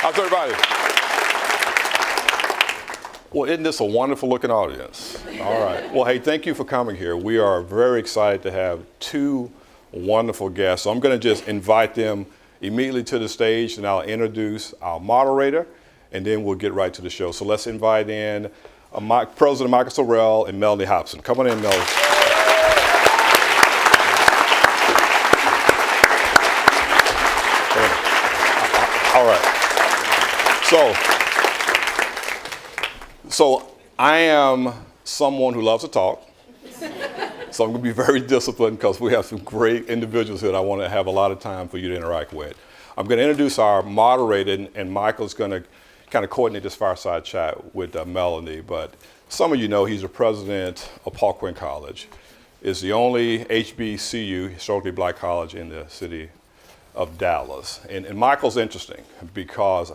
How's everybody? Well, isn't this a wonderful looking audience? All right. Well, hey, thank you for coming here. We are very excited to have two wonderful guests. So I'm going to just invite them immediately to the stage, and I'll introduce our moderator, and then we'll get right to the show. So let's invite in President Michael Sorrell and Mellody Hobson. Come on in, Mellody. All right. So I am someone who loves to talk. So I'm going to be very disciplined because we have some great individuals here that I want to have a lot of time for you to interact with. I'm going to introduce our moderator, and Michael's going to kind of coordinate this fireside chat with Mellody. But some of you know he's the president of Paul Quinn College. It's the only HBCU, historically black college in the city of Dallas. And Michael's interesting because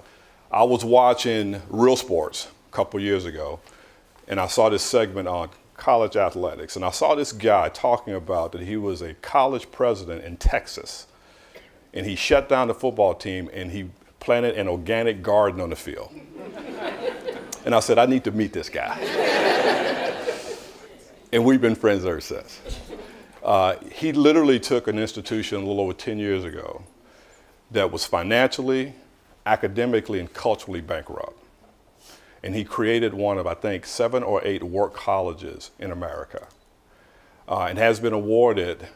I was watching Real Sports a couple years ago, and I saw this segment on college athletics, and I saw this guy talking about that he was a college president in Texas, and he shut down the football team and he planted an organic garden on the field. And I said, I need to meet this guy. And we've been friends ever since. He literally took an institution a little over 10 years ago that was financially, academically, and culturally bankrupt. And he created one of, I think, 7 or 8 work colleges in America, and has been awarded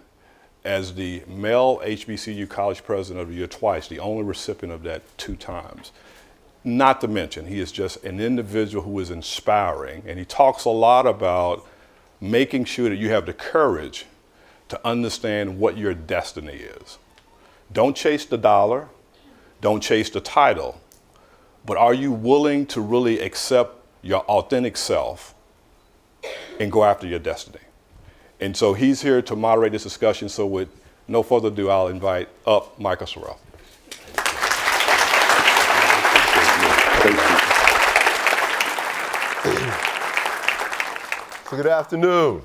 as the male HBCU College President of the Year twice, the only recipient of that 2 times. Not to mention, he is just an individual who is inspiring, and he talks a lot about making sure that you have the courage to understand what your destiny is. Don't chase the dollar, don't chase the title, but are you willing to really accept your authentic self and go after your destiny? And so he's here to moderate this discussion. So with no further ado, I'll invite up Michael Sorrell. So good afternoon.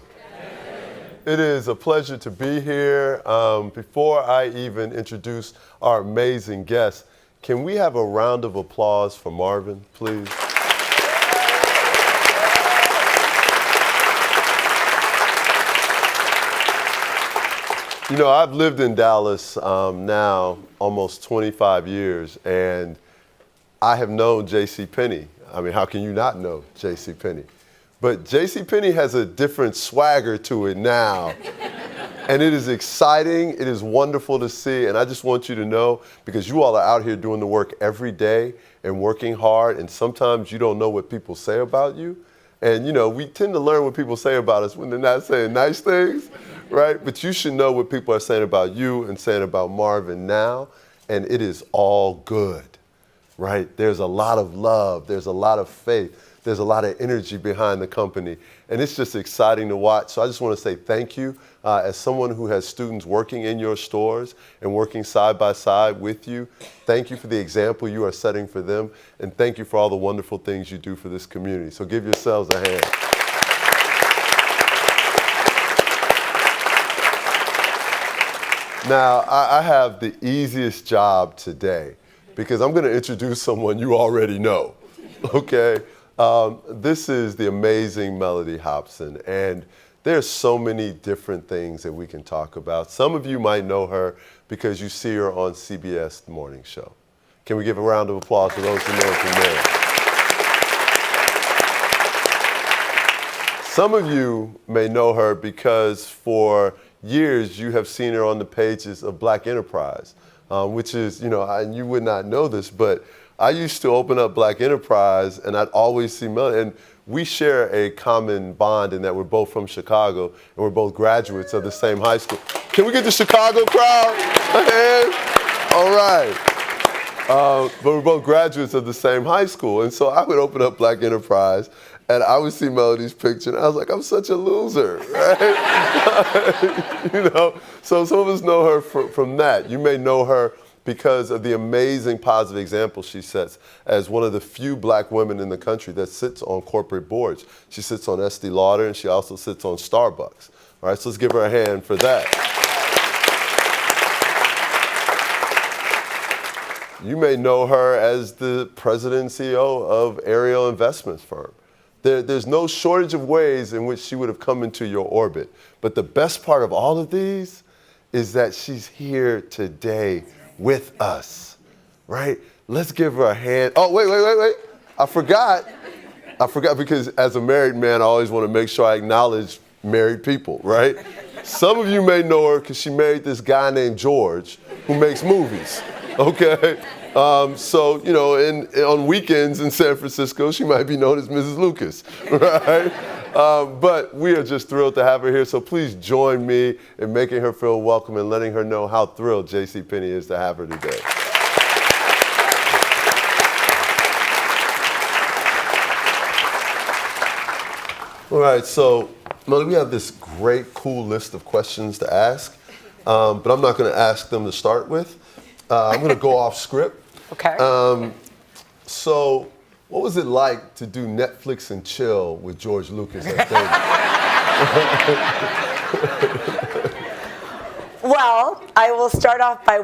It is a pleasure to be here. Before I even introduce our amazing guests, can we have a round of applause for Marvin, please? You know, I've lived in Dallas now almost 25 years, and I have known JCPenney. I mean, how can you not know JCPenney? But JCPenney has a different swagger to it now. And it is exciting, it is wonderful to see, and I just want you to know, because you all are out here doing the work every day and working hard, and sometimes you don't know what people say about you. And you know, we tend to learn what people say about us when they're not saying nice things, right? But you should know what people are saying about you and saying about Marvin now, and it is all good, right? There's a lot of love, there's a lot of faith. There's a lot of energy behind the company, and it's just exciting to watch. So I just want to say thank you. As someone who has students working in your stores and working side by side with you, thank you for the example you are setting for them, and thank you for all the wonderful things you do for this community. So give yourselves a hand. Now, I have the easiest job today because I'm going to introduce someone you already know, okay? This is the amazing Mellody Hobson, and there's so many different things that we can talk about. Some of you might know her because you see her on CBS Morning Show. Can we give a round of applause for those who know her from there? Some of you may know her because for years you have seen her on the pages of Black Enterprise, which is, you know, and you would not know this, but I used to open up Black Enterprise and I'd always see Mellody, and we share a common bond in that we're both from Chicago and we're both graduates of the same high school. Can we get the Chicago crowd a hand? All right. But we're both graduates of the same high school, and so I would open up Black Enterprise and I would see Mellody's picture and I was like, I'm such a loser, right? You know, so some of us know her from that. You may know her because of the amazing positive example she sets as one of the few black women in the country that sits on corporate boards. She sits on Estee Lauder, and she also sits on Starbucks. All right, so let's give her a hand for that. You may know her as the president and CEO of Ariel Investments firm. There's no shortage of ways in which she would have come into your orbit. But the best part of all of these is that she's here today with us, right? Let's give her a hand. Oh, wait. I forgot because as a married man, I always want to make sure I acknowledge married people, right? Some of you may know her because she married this guy named George who makes movies, okay? So, you know, on weekends in San Francisco, she might be known as Mrs. Lucas, right? But we are just thrilled to have her here, so please join me in making her feel welcome and letting her know how thrilled JCPenney is to have her today. All right, so Mellody, we have this great, cool list of questions to ask, but I'm not going to ask them to start with. I'm going to go off script. Okay. So, what was it like to do Netflix and chill with George Lucas at David? Well, I will start off by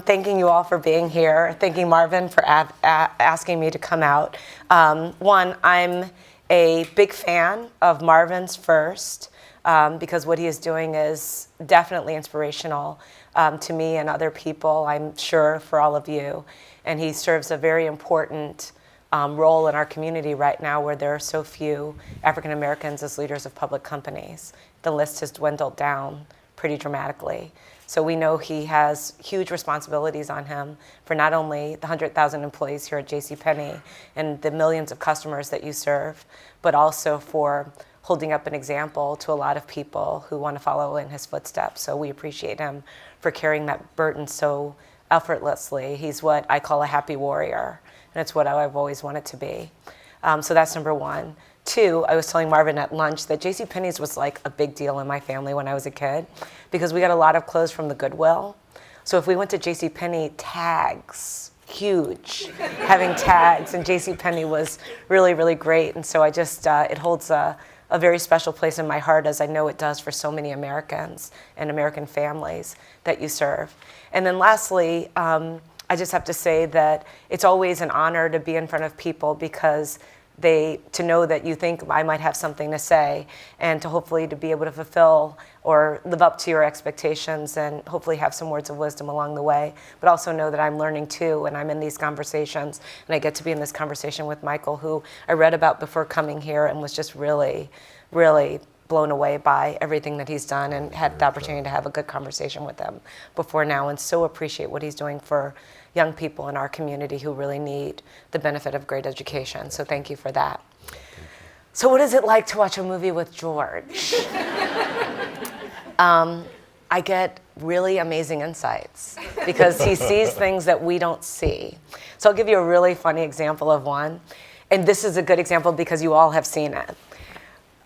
thanking you all for being here, thanking Marvin for asking me to come out. I'm a big fan of Marvin's first because what he is doing is definitely inspirational to me and other people, I'm sure, for all of you. And he serves a very important role in our community right now where there are so few African Americans as leaders of public companies. The list has dwindled down pretty dramatically. So we know he has huge responsibilities on him for not only the 100,000 employees here at JCPenney and the millions of customers that you serve, but also for holding up an example to a lot of people who want to follow in his footsteps. So we appreciate him for carrying that burden so effortlessly. He's what I call a happy warrior, and it's what I've always wanted to be. So that's number one. Two, I was telling Marvin at lunch that JCPenney's was like a big deal in my family when I was a kid because we got a lot of clothes from the Goodwill. So if we went to JCPenney, tags, huge, having tags, and JCPenney was really, really great. And so I just, it holds a very special place in my heart, as I know it does for so many Americans and American families that you serve. And then lastly, I just have to say that it's always an honor to be in front of people because to know that you think I might have something to say and to hopefully to be able to fulfill or live up to your expectations and hopefully have some words of wisdom along the way, but also know that I'm learning too and I'm in these conversations and I get to be in this conversation with Michael, who I read about before coming here and was just really, really blown away by everything that he's done and had the opportunity to have a good conversation with him before now and so appreciate what he's doing for young people in our community who really need the benefit of great education. So thank you for that. So what is it like to watch a movie with George? I get really amazing insights because he sees things that we don't see. So I'll give you a really funny example of one. And this is a good example because you all have seen it.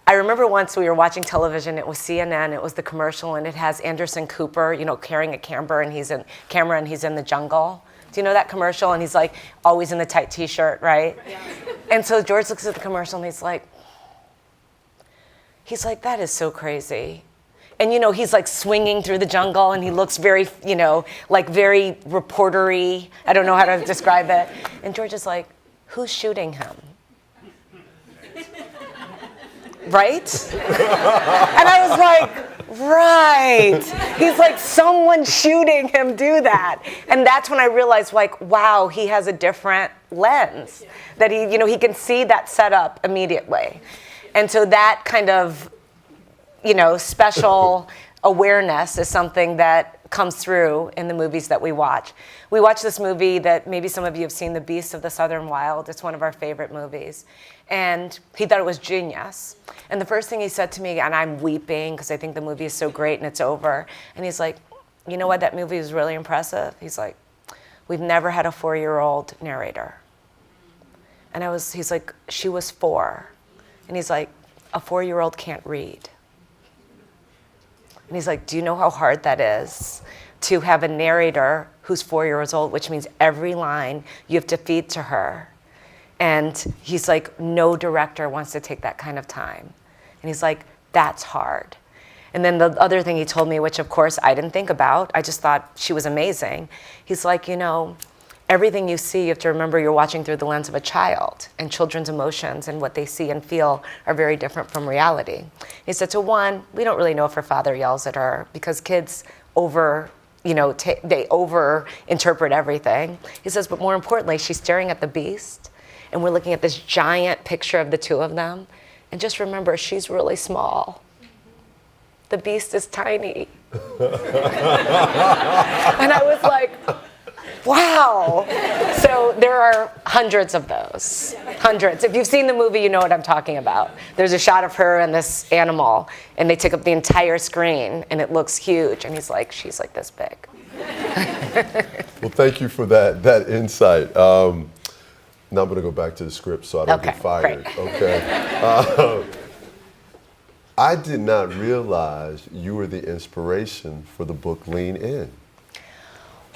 I remember once we were watching television, it was CNN, it was the commercial, and it has Anderson Cooper, you know, carrying a camera and he's in the jungle. Do you know that commercial? And he's like always in the tight t-shirt, right? Yeah. And so George looks at the commercial and he's like, that is so crazy. And you know, he's like swinging through the jungle and he looks very, you know, like very reportery. I don't know how to describe it. And George is like, who's shooting him? Right? And I was like, right. He's like, someone shooting him do that. And that's when I realized, like, wow, he has a different lens. That he, you know, he can see that setup immediately. And so that kind of, you know, special awareness is something that comes through in the movies that we watch. We watch this movie that maybe some of you have seen, The Beasts of the Southern Wild. It's one of our favorite movies. And he thought it was genius. And the first thing he said to me, and I'm weeping because I think the movie is so great and it's over. And he's like, you know what, that movie was really impressive. He's like, we've never had a 4-year-old narrator. And he's like, she was 4. And he's like, a 4-year-old can't read. And he's like, do you know how hard that is to have a narrator who's 4 years old, which means every line you have to feed to her. And he's like, no director wants to take that kind of time. And he's like, that's hard. And then the other thing he told me, which of course I didn't think about, I just thought she was amazing. He's like, you know, everything you see, you have to remember you're watching through the lens of a child, and children's emotions and what they see and feel are very different from reality. He said, so one, we don't really know if her father yells at her because kids they over interpret everything. He says, but more importantly, she's staring at the beast, and we're looking at this giant picture of the two of them. And just remember, she's really small. The beast is tiny. And I was like, wow. So there are hundreds of those. Hundreds. If you've seen the movie, you know what I'm talking about. There's a shot of her and this animal, and they take up the entire screen, and it looks huge. And he's like, she's like this big. Well, thank you for that insight. Now I'm going to go back to the script so I don't get fired. Great. Okay. I did not realize you were the inspiration for the book Lean In.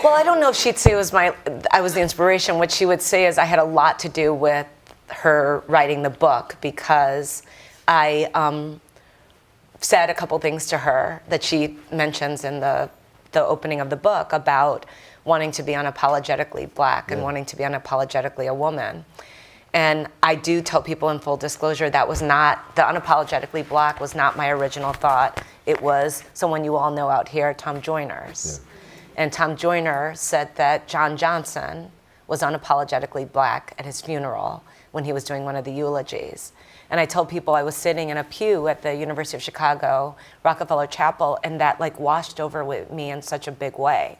Well, I don't know if she'd say I was the inspiration. What she would say is I had a lot to do with her writing the book, because I said a couple things to her that she mentions in the opening of the book about wanting to be unapologetically Black and wanting to be unapologetically a woman. And I do tell people in full disclosure that was not, the unapologetically Black was not my original thought. It was someone you all know out here, Tom Joyner's. Yeah. And Tom Joyner said that John Johnson was unapologetically Black at his funeral when he was doing one of the eulogies. And I told people I was sitting in a pew at the University of Chicago, Rockefeller Chapel, and that like washed over with me in such a big way.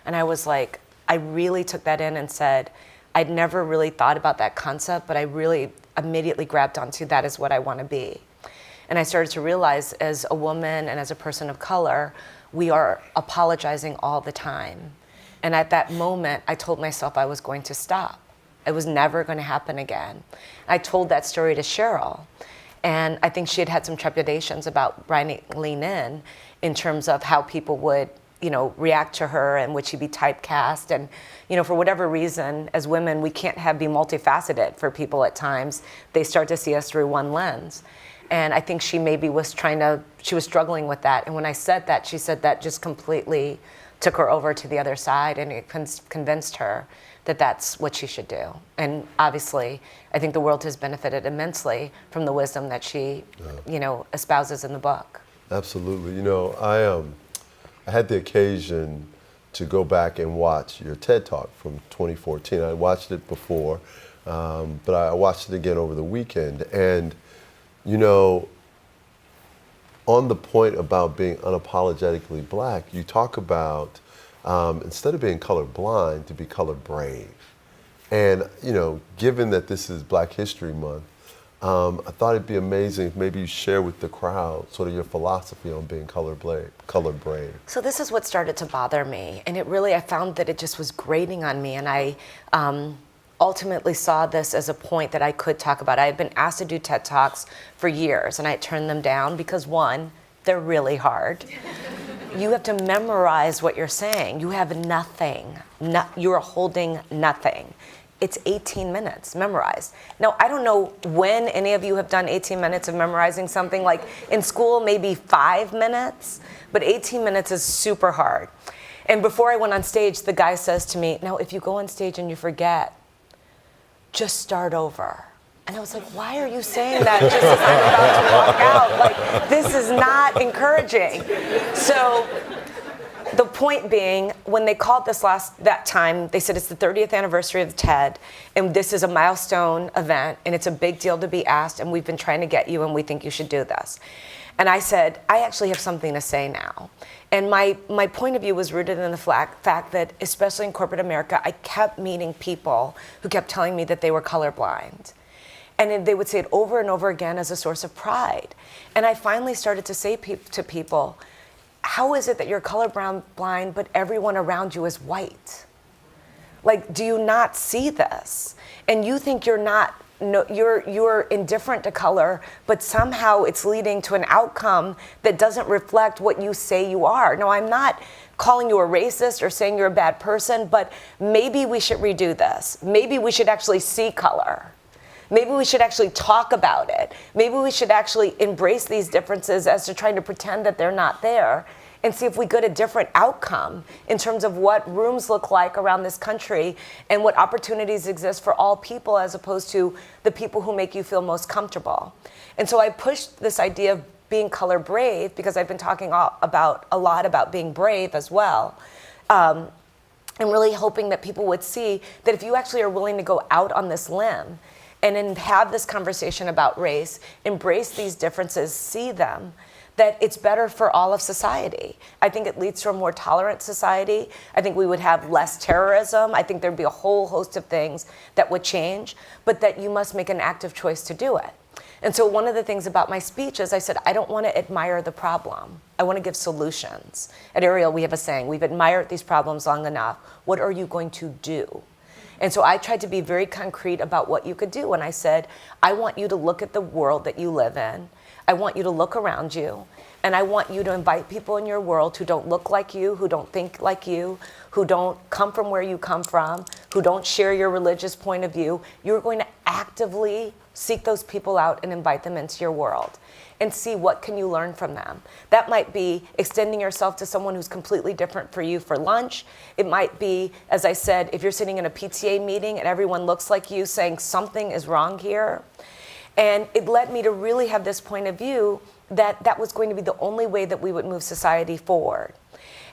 And I was like, I really took that in and said, I'd never really thought about that concept, but I really immediately grabbed onto that as what I want to be. And I started to realize as a woman and as a person of color, we are apologizing all the time. And at that moment, I told myself I was going to stop. It was never going to happen again. I told that story to Cheryl, and I think she had had some trepidations about writing Lean in terms of how people would, react to her, and would she be typecast? And, for whatever reason, as women, we can't be multifaceted for people at times. They start to see us through one lens. And I think she maybe she was struggling with that. And when I said that, she said that just completely took her over to the other side, and it convinced her that that's what she should do. And obviously, I think the world has benefited immensely from the wisdom that she, espouses in the book. Absolutely. I had the occasion to go back and watch your TED Talk from 2014. I watched it before, but I watched it again over the weekend. And on the point about being unapologetically Black, you talk about instead of being colorblind, to be color brave. And given that this is Black History Month, I thought it'd be amazing if maybe you share with the crowd sort of your philosophy on being color brave. So this is what started to bother me, and I found that it just was grating on me, and I ultimately saw this as a point that I could talk about. I had been asked to do TED Talks for years, and I turned them down because, one, they're really hard. You have to memorize what you're saying. You have nothing. You're holding nothing. It's 18 minutes memorized. Now, I don't know when any of you have done 18 minutes of memorizing something. Like in school, maybe 5 minutes, but 18 minutes is super hard. And before I went on stage, the guy says to me, now, if you go on stage and you forget, just start over. And I was like, why are you saying that just as I'm about to walk out? Like, this is not encouraging. So the point being, when they called that time, they said it's the 30th anniversary of the TED, and this is a milestone event, and it's a big deal to be asked, and we've been trying to get you, and we think you should do this. And I said, I actually have something to say now. And my point of view was rooted in the fact that, especially in corporate America, I kept meeting people who kept telling me that they were colorblind. And they would say it over and over again as a source of pride. And I finally started to say to people, how is it that you're colorblind, but everyone around you is white? Like, do you not see this? And you think you're indifferent to color, but somehow it's leading to an outcome that doesn't reflect what you say you are. Now, I'm not calling you a racist or saying you're a bad person, but maybe we should redo this. Maybe we should actually see color. Maybe we should actually talk about it. Maybe we should actually embrace these differences as to trying to pretend that they're not there, and see if we get a different outcome in terms of what rooms look like around this country and what opportunities exist for all people as opposed to the people who make you feel most comfortable. And so I pushed this idea of being color brave because I've been talking a lot about being brave as well. And really hoping that people would see that if you actually are willing to go out on this limb and then have this conversation about race, embrace these differences, see them, that it's better for all of society. I think it leads to a more tolerant society. I think we would have less terrorism. I think there'd be a whole host of things that would change, but that you must make an active choice to do it. And so one of the things about my speech is I said, I don't want to admire the problem. I want to give solutions. At Ariel, we have a saying, we've admired these problems long enough. What are you going to do? And so I tried to be very concrete about what you could do. And I said, I want you to look at the world that you live in. I want you to look around you. And I want you to invite people in your world who don't look like you, who don't think like you, who don't come from where you come from, who don't share your religious point of view. You're going to actively seek those people out and invite them into your world and see what can you learn from them. That might be extending yourself to someone who's completely different for you for lunch. It might be, as I said, if you're sitting in a PTA meeting and everyone looks like you, saying something is wrong here. And it led me to really have this point of view that that was going to be the only way that we would move society forward.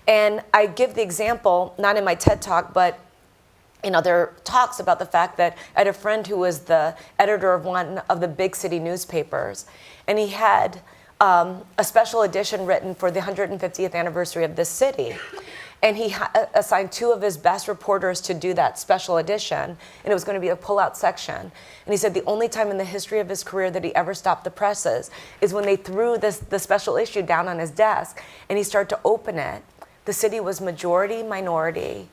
And I give the example, not in my TED Talk, but in other talks about the fact that I had a friend who was the editor of one of the big city newspapers, and he had a special edition written for the 150th anniversary of this city. And he assigned 2 of his best reporters to do that special edition, and it was going to be a pull-out section. And he said the only time in the history of his career that he ever stopped the presses is when they threw the special issue down on his desk, and he started to open it. The city was majority minority,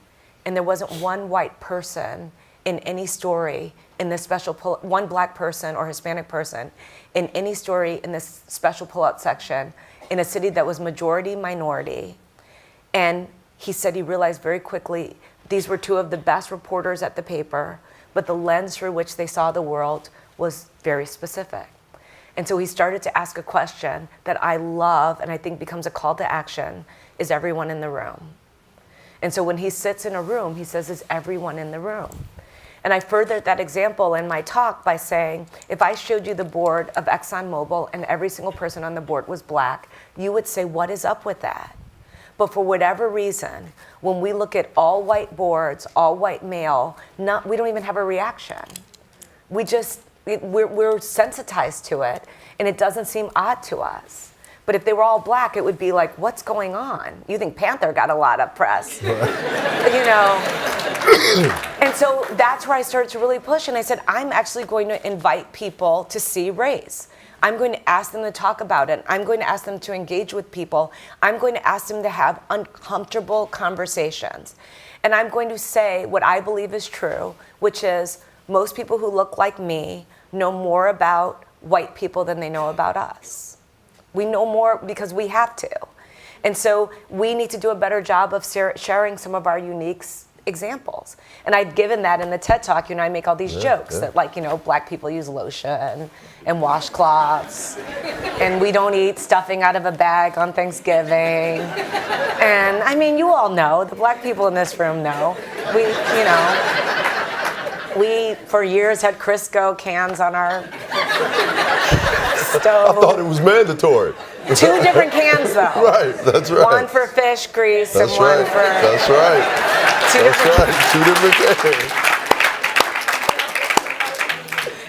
and there wasn't one white person in any story in this special one black person or Hispanic person in any story in this special pull-out section in a city that was majority minority. And he said he realized very quickly these were 2 of the best reporters at the paper, but the lens through which they saw the world was very specific. And so he started to ask a question that I love and I think becomes a call to action: is everyone in the room? And so when he sits in a room, he says, is everyone in the room? And I furthered that example in my talk by saying, if I showed you the board of ExxonMobil and every single person on the board was black, you would say, what is up with that? But for whatever reason, when we look at all white boards, all white male, we don't even have a reaction. We're sensitized to it, and it doesn't seem odd to us. But if they were all black, it would be like, what's going on? You think Panther got a lot of press, you know? And so that's where I started to really push, and I said, I'm actually going to invite people to see race. I'm going to ask them to talk about it. I'm going to ask them to engage with people. I'm going to ask them to have uncomfortable conversations. And I'm going to say what I believe is true, which is most people who look like me know more about white people than they know about us. We know more because we have to. And so we need to do a better job of sharing some of our unique examples. And I'd given that in the TED Talk. You know, I make all these jokes that, like, you know, black people use lotion and washcloths, and we don't eat stuffing out of a bag on Thanksgiving. And I mean, you all know, the black people in this room know. We for years had Crisco cans on our stove. I thought it was mandatory. 2 different cans, though. Right, that's right. One for fish grease That's and one right. for... That's right. Two different cans.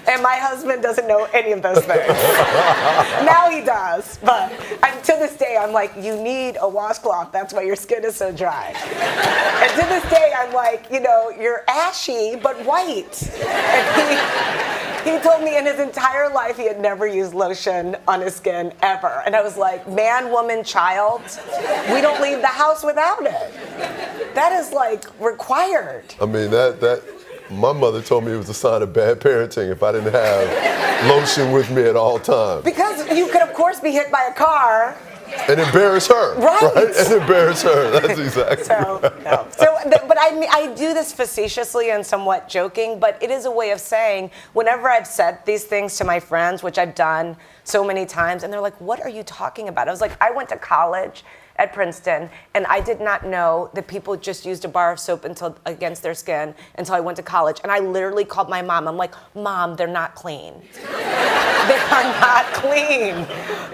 And my husband doesn't know any of those things. Now he does, but to this day, I'm like, you need a washcloth. That's why your skin is so dry. And to this day, I'm like, you know, you're ashy, but white. And he told me in his entire life he had never used lotion on his skin, ever. And I was like, man, woman, child, we don't leave the house without it. That is, like, required. I mean, my mother told me it was a sign of bad parenting if I didn't have lotion with me at all times. Because you could, of course, be hit by a car. And embarrass her. Right. And embarrass her. That's exactly right. No. But I do this facetiously and somewhat joking, but it is a way of saying, whenever I've said these things to my friends, which I've done so many times, and they're like, what are you talking about? I was like, I went to college at Princeton, and I did not know that people just used a bar of soap against their skin until I went to college. And I literally called my mom. I'm like, Mom, they're not clean. They are not clean.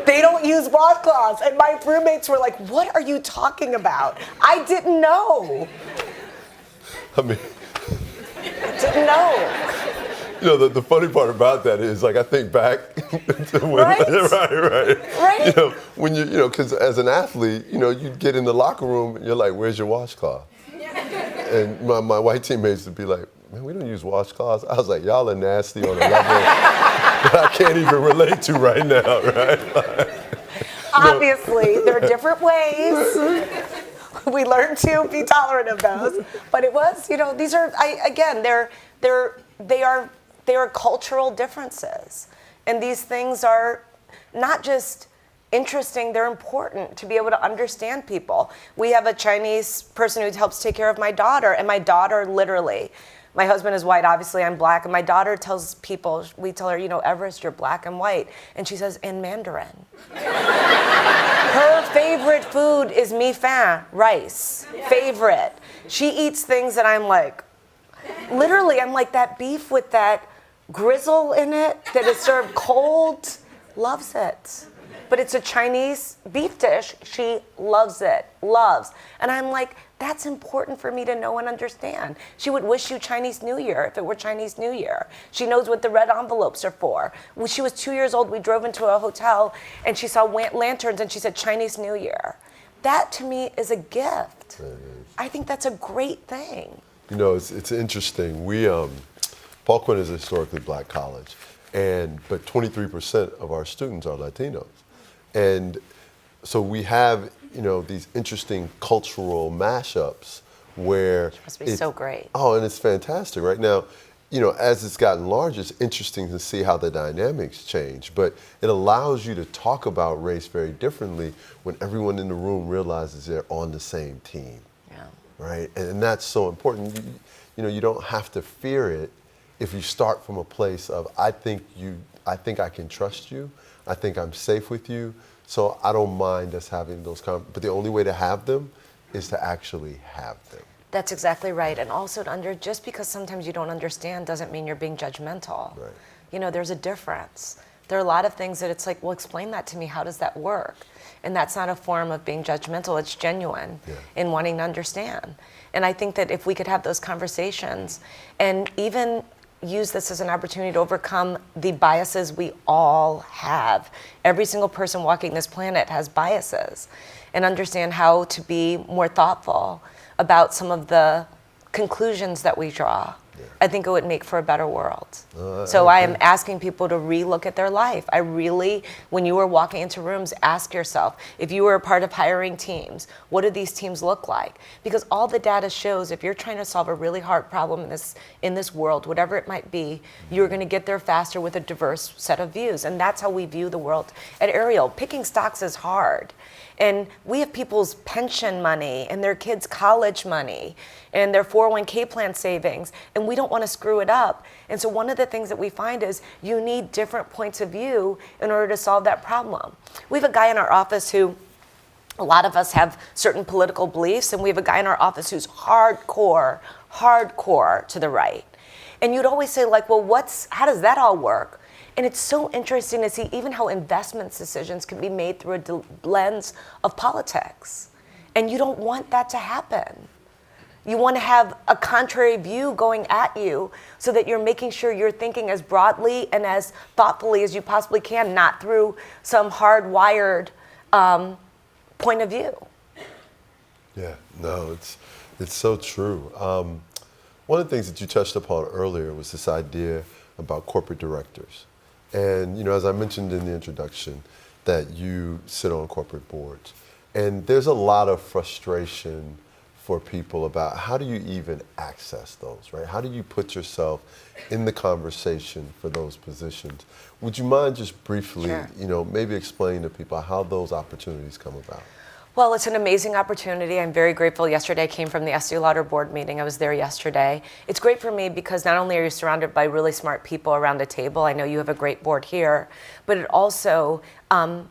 They don't use washcloths. And my roommates were like, what are you talking about? I didn't know. I mean, Didn't know. you know, the funny part about that is, like, I think back to when, Right. right. You know, when you know, because as an athlete, you know, you get in the locker room and you're like, where's your washcloth? And my white teammates would be like, man, we don't use washcloths. I was like, y'all are nasty on a level that I can't even relate to right now, right? Obviously, there are different ways. We learn to be tolerant of those. But it was, you know, these are, they are cultural differences. And these things are not just interesting, they're important to be able to understand people. We have a Chinese person who helps take care of my daughter, and my daughter literally, my husband is white, obviously I'm black, and my daughter tells people, we tell her, you know, Everest, you're black and white, and she says, in Mandarin. Her favorite food is mi fan, rice, favorite. She eats things that I'm like, literally, I'm like, that beef with that grizzle in it that is served cold, loves it. But it's a Chinese beef dish. She loves it, loves. And I'm like, that's important for me to know and understand. She would wish you Chinese New Year if it were Chinese New Year. She knows what the red envelopes are for. When she was 2 years old, we drove into a hotel and she saw lanterns and she said Chinese New Year. That to me is a gift. I think that's a great thing. You know, it's interesting. We, Paul Quinn is a historically black college, but 23% of our students are Latinos. And so we have, you know, these interesting cultural mashups where It must be so great. Oh, and it's fantastic. Right now, you know, as it's gotten larger, it's interesting to see how the dynamics change. But it allows you to talk about race very differently when everyone in the room realizes they're on the same team. Yeah. Right? And that's so important. You know, you don't have to fear it if you start from a place of, I think I can trust you. I think I'm safe with you. So I don't mind us having those but the only way to have them is to actually have them. That's exactly right. And also just because sometimes you don't understand doesn't mean you're being judgmental. Right. You know, there's a difference. There are a lot of things that it's like, well, explain that to me. How does that work? And that's not a form of being judgmental. It's genuine in wanting to understand. And I think that if we could have those conversations and even use this as an opportunity to overcome the biases we all have. Every single person walking this planet has biases, and understand how to be more thoughtful about some of the conclusions that we draw. I think it would make for a better world. So I am asking people to relook at their life. I really, when you are walking into rooms, ask yourself, if you were a part of hiring teams, what do these teams look like? Because all the data shows if you're trying to solve a really hard problem in this world, whatever it might be, you're going to get there faster with a diverse set of views. And that's how we view the world at Ariel. Picking stocks is hard. And we have people's pension money and their kids' college money and their 401k plan savings, and we don't want to screw it up. And so one of the things that we find is you need different points of view in order to solve that problem. We have a guy in our office who, a lot of us have certain political beliefs, and we have a guy in our office who's hardcore to the right. And you'd always say, like, well, how does that all work? And it's so interesting to see even how investment decisions can be made through a lens of politics. And you don't want that to happen. You want to have a contrary view going at you so that you're making sure you're thinking as broadly and as thoughtfully as you possibly can, not through some hardwired point of view. Yeah, no, it's so true. One of the things that you touched upon earlier was this idea about corporate directors. And, you know, as I mentioned in the introduction, that you sit on corporate boards. And there's a lot of frustration for people about how do you even access those, right? How do you put yourself in the conversation for those positions? Would you mind just briefly, you know, maybe explain to people how those opportunities come about? Well, it's an amazing opportunity. I'm very grateful. Yesterday I came from the Estee Lauder board meeting. I was there yesterday. It's great for me because not only are you surrounded by really smart people around a table, I know you have a great board here, but it also, and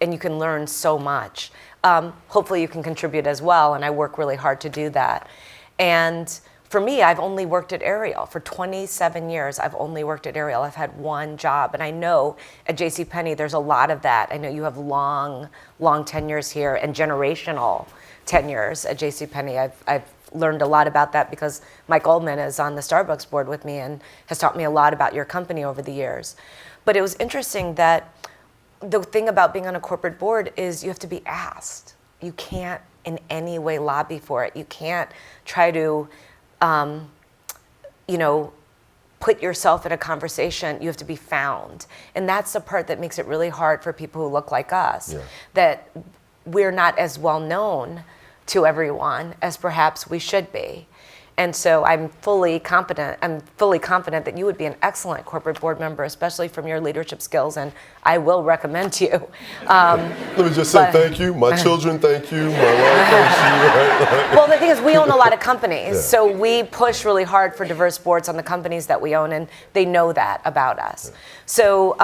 you can learn so much. hopefully you can contribute as well, and I work really hard to do that. And for me, I've only worked at Ariel. For 27 years, I've only worked at Ariel. I've had one job, and I know at JCPenney there's a lot of that. I know you have long tenures here and generational tenures at JCPenney. I've learned a lot about that because Mike Ullman is on the Starbucks board with me and has taught me a lot about your company over the years. But it was interesting that the thing about being on a corporate board is you have to be asked. You can't in any way lobby for it. You can't try to, put yourself in a conversation. You have to be found. And that's the part that makes it really hard for people who look like us, that we're not as well known to everyone as perhaps we should be. And so I'm fully confident that you would be an excellent corporate board member, especially from your leadership skills, and I will recommend you. Let me just say thank you. My children, thank you. My wife, thank you. Well, the thing is, we own a lot of companies, so we push really hard for diverse boards on the companies that we own, and they know that about us. So,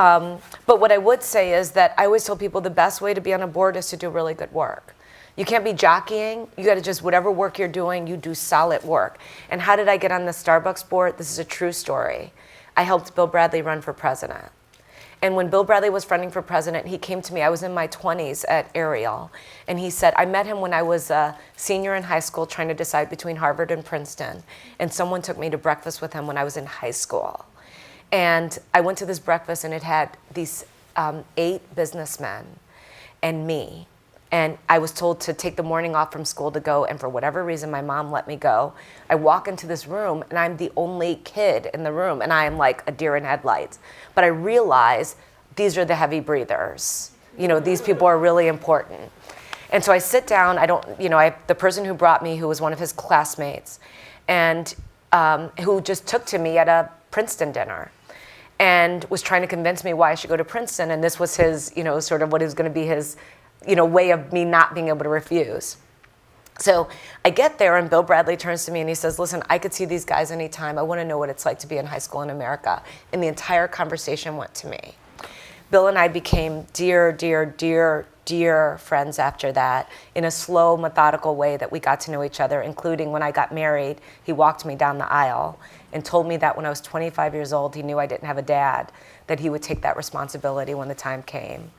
but what I would say is that I always tell people the best way to be on a board is to do really good work. You can't be jockeying. You got to just, whatever work you're doing, you do solid work. And how did I get on the Starbucks board? This is a true story. I helped Bill Bradley run for president. And when Bill Bradley was running for president, he came to me. I was in my 20s at Ariel. And he said, I met him when I was a senior in high school trying to decide between Harvard and Princeton. And someone took me to breakfast with him when I was in high school. And I went to this breakfast, and it had these 8 businessmen and me. And I was told to take the morning off from school to go, and for whatever reason, my mom let me go. I walk into this room, and I'm the only kid in the room, and I am like a deer in headlights. But I realize these are the heavy breathers. These people are really important. And so I sit down. The person who brought me, who was one of his classmates, and who just took to me at a Princeton dinner, and was trying to convince me why I should go to Princeton, and this was his, sort of what is going to be his way of me not being able to refuse. So I get there, and Bill Bradley turns to me and he says, listen, I could see these guys anytime. I want to know what it's like to be in high school in America. And the entire conversation went to me. Bill and I became dear, dear, dear, dear friends after that, in a slow, methodical way that we got to know each other, including when I got married. He walked me down the aisle and told me that when I was 25 years old, he knew I didn't have a dad, that he would take that responsibility when the time came.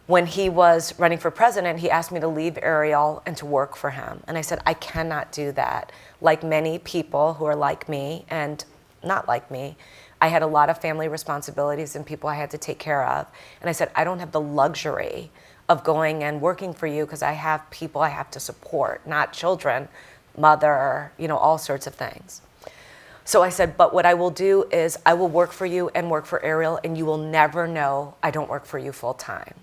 When he was running for president, he asked me to leave Ariel and to work for him. And I said, I cannot do that. Like many people who are like me and not like me, I had a lot of family responsibilities and people I had to take care of. And I said, I don't have the luxury of going and working for you because I have people I have to support, not children, mother, all sorts of things. So I said, but what I will do is I will work for you and work for Ariel, and you will never know I don't work for you full time.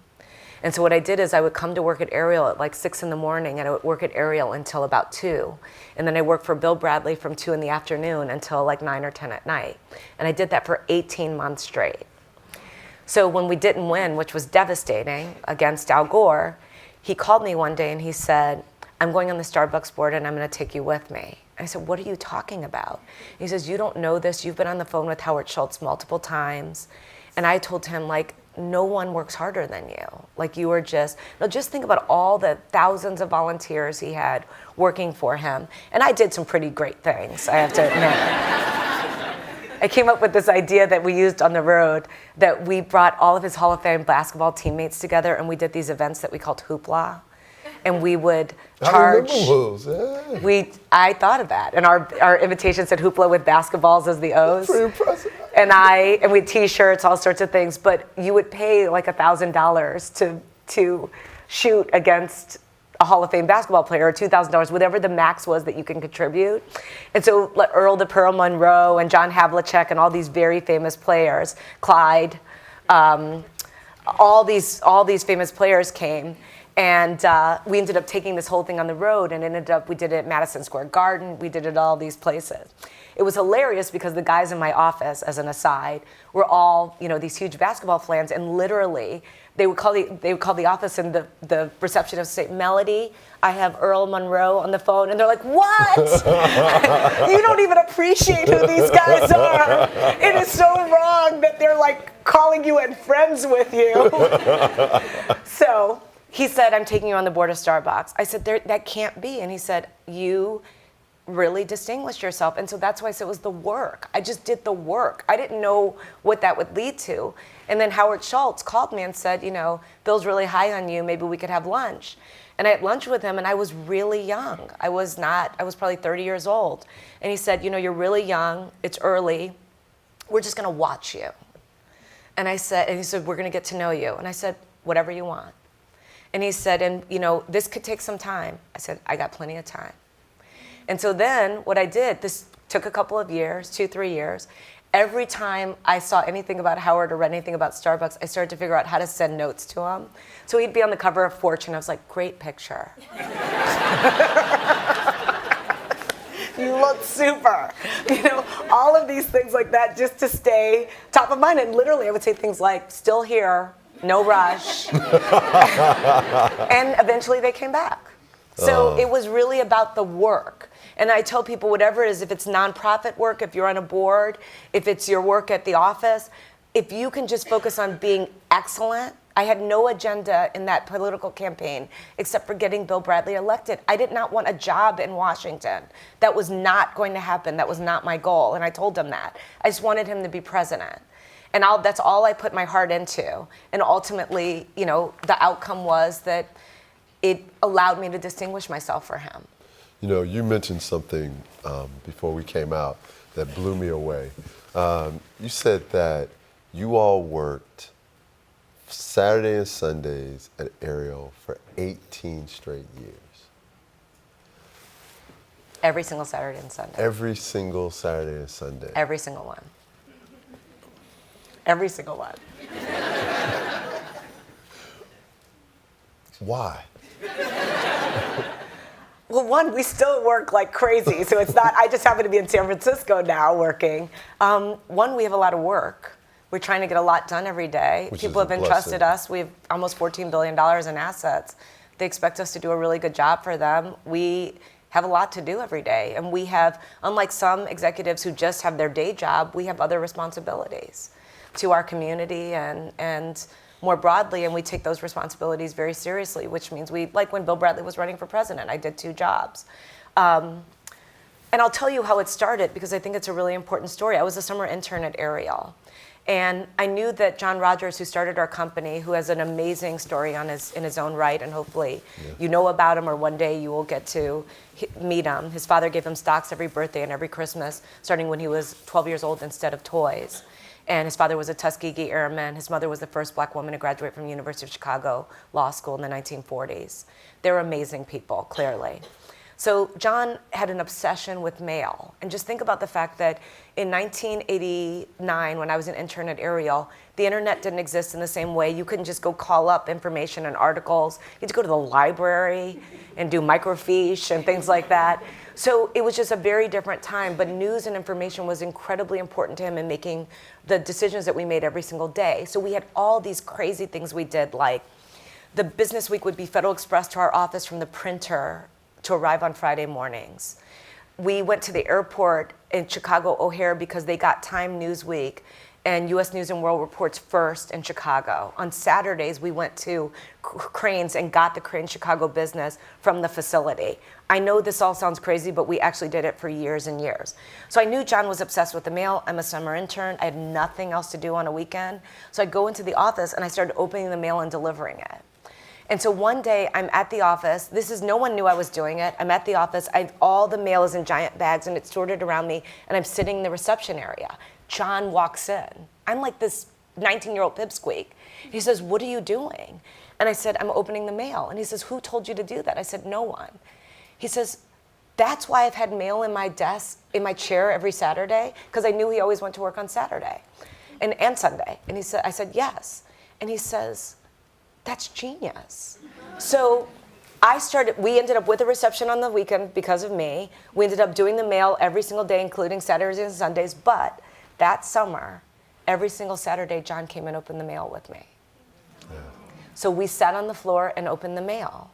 And so what I did is I would come to work at Ariel at like 6 in the morning, and I would work at Ariel until about 2. And then I worked for Bill Bradley from 2 in the afternoon until like 9 or 10 at night. And I did that for 18 months straight. So when we didn't win, which was devastating, against Al Gore, he called me one day and he said, I'm going on the Starbucks board and I'm going to take you with me. I said, what are you talking about? He says, you don't know this. You've been on the phone with Howard Schultz multiple times. And I told him, no one works harder than you. You are just think about all the thousands of volunteers he had working for him. And I did some pretty great things, I have to admit. I came up with this idea that we used on the road, that we brought all of his Hall of Fame basketball teammates together, and we did these events that we called Hoopla. And we would charge. I thought of that, and our invitation said Hoopla with basketballs as the O's. Pretty impressive. And we had T-shirts, all sorts of things. But you would pay like $1,000 to shoot against a Hall of Fame basketball player, or $2,000, whatever the max was that you can contribute. And so Earl the Pearl Monroe and John Havlicek and all these very famous players, Clyde, all these famous players came. And we ended up taking this whole thing on the road, and we did it at Madison Square Garden. We did it at all these places. It was hilarious because the guys in my office, as an aside, were all, these huge basketball fans, and literally they would call the office, and the receptionist would say, Mellody, I have Earl Monroe on the phone, and they're like, what? You don't even appreciate who these guys are. It is so wrong that they're calling you and friends with you. So he said, I'm taking you on the board of Starbucks. I said, that can't be. And he said, you really distinguished yourself. And so that's why I said it was the work. I just did the work. I didn't know what that would lead to. And then Howard Schultz called me and said, Bill's really high on you. Maybe we could have lunch. And I had lunch with him, and I was really young. I was probably 30 years old. And he said, you're really young. It's early. We're just going to watch you. And he said, we're going to get to know you. And I said, whatever you want. And he said, and this could take some time. I said, I got plenty of time. And so then what I did, this took a couple of years, 2-3 years. Every time I saw anything about Howard or read anything about Starbucks, I started to figure out how to send notes to him. So he'd be on the cover of Fortune. I was like, great picture. You look super. All of these things like that just to stay top of mind. And literally I would say things like, still here, no rush. And eventually they came back. So it was really about the work. And I tell people, whatever it is, if it's nonprofit work, if you're on a board, if it's your work at the office, if you can just focus on being excellent. I had no agenda in that political campaign except for getting Bill Bradley elected. I did not want a job in Washington. That was not going to happen. That was not my goal. And I told him that. I just wanted him to be president. And that's all I put my heart into. And ultimately, the outcome was that it allowed me to distinguish myself for him. You mentioned something before we came out that blew me away. You said that you all worked Saturday and Sundays at Ariel for 18 straight years. Every single Saturday and Sunday. Every single Saturday and Sunday. Every single one. Every single one. Why? Well, one, we still work like crazy, so it's not, I just happen to be in San Francisco now working. One, we have a lot of work. We're trying to get a lot done every day. People have entrusted us. We have almost $14 billion in assets. They expect us to do a really good job for them. We have a lot to do every day. And we have, unlike some executives who just have their day job, we have other responsibilities to our community and more broadly, and we take those responsibilities very seriously, which means like when Bill Bradley was running for president, I did 2 jobs. And I'll tell you how it started because I think it's a really important story. I was a summer intern at Ariel. And I knew that John Rogers, who started our company, who has an amazing story in his own right, and hopefully you know about him or one day you will get to meet him. His father gave him stocks every birthday and every Christmas, starting when he was 12 years old instead of toys. And his father was a Tuskegee Airman. His mother was the first black woman to graduate from the University of Chicago Law School in the 1940s. They're amazing people, clearly. So John had an obsession with mail. And just think about the fact that in 1989, when I was an intern at Ariel, the internet didn't exist in the same way. You couldn't just go call up information and articles. You had to go to the library and do microfiche and things like that. So it was just a very different time, but news and information was incredibly important to him in making the decisions that we made every single day. So we had all these crazy things we did, like the business week would be Federal Express to our office from the printer to arrive on Friday mornings. We went to the airport in Chicago O'Hare because they got Time Newsweek and U.S. News and World Report's first in Chicago. On Saturdays, we went to Crane's and got the Crane Chicago business from the facility. I know this all sounds crazy, but we actually did it for years and years. So I knew John was obsessed with the mail. I'm a summer intern. I had nothing else to do on a weekend. So I'd go into the office and I started opening the mail and delivering it. And so one day I'm at the office. No one knew I was doing it. I'm at the office. All the mail is in giant bags and it's sorted around me. And I'm sitting in the reception area. John walks in. I'm like this 19-year-old pipsqueak. He says, "What are you doing?" And I said, "I'm opening the mail." And he says, "Who told you to do that?" I said, "No one." He says, "That's why I've had mail in my desk, in my chair every Saturday, because I knew he always went to work on Saturday and Sunday." And I said, "Yes." And he says, "That's genius." So we ended up with a reception on the weekend because of me. We ended up doing the mail every single day, including Saturdays and Sundays. But that summer, every single Saturday, John came and opened the mail with me. Yeah. So we sat on the floor and opened the mail.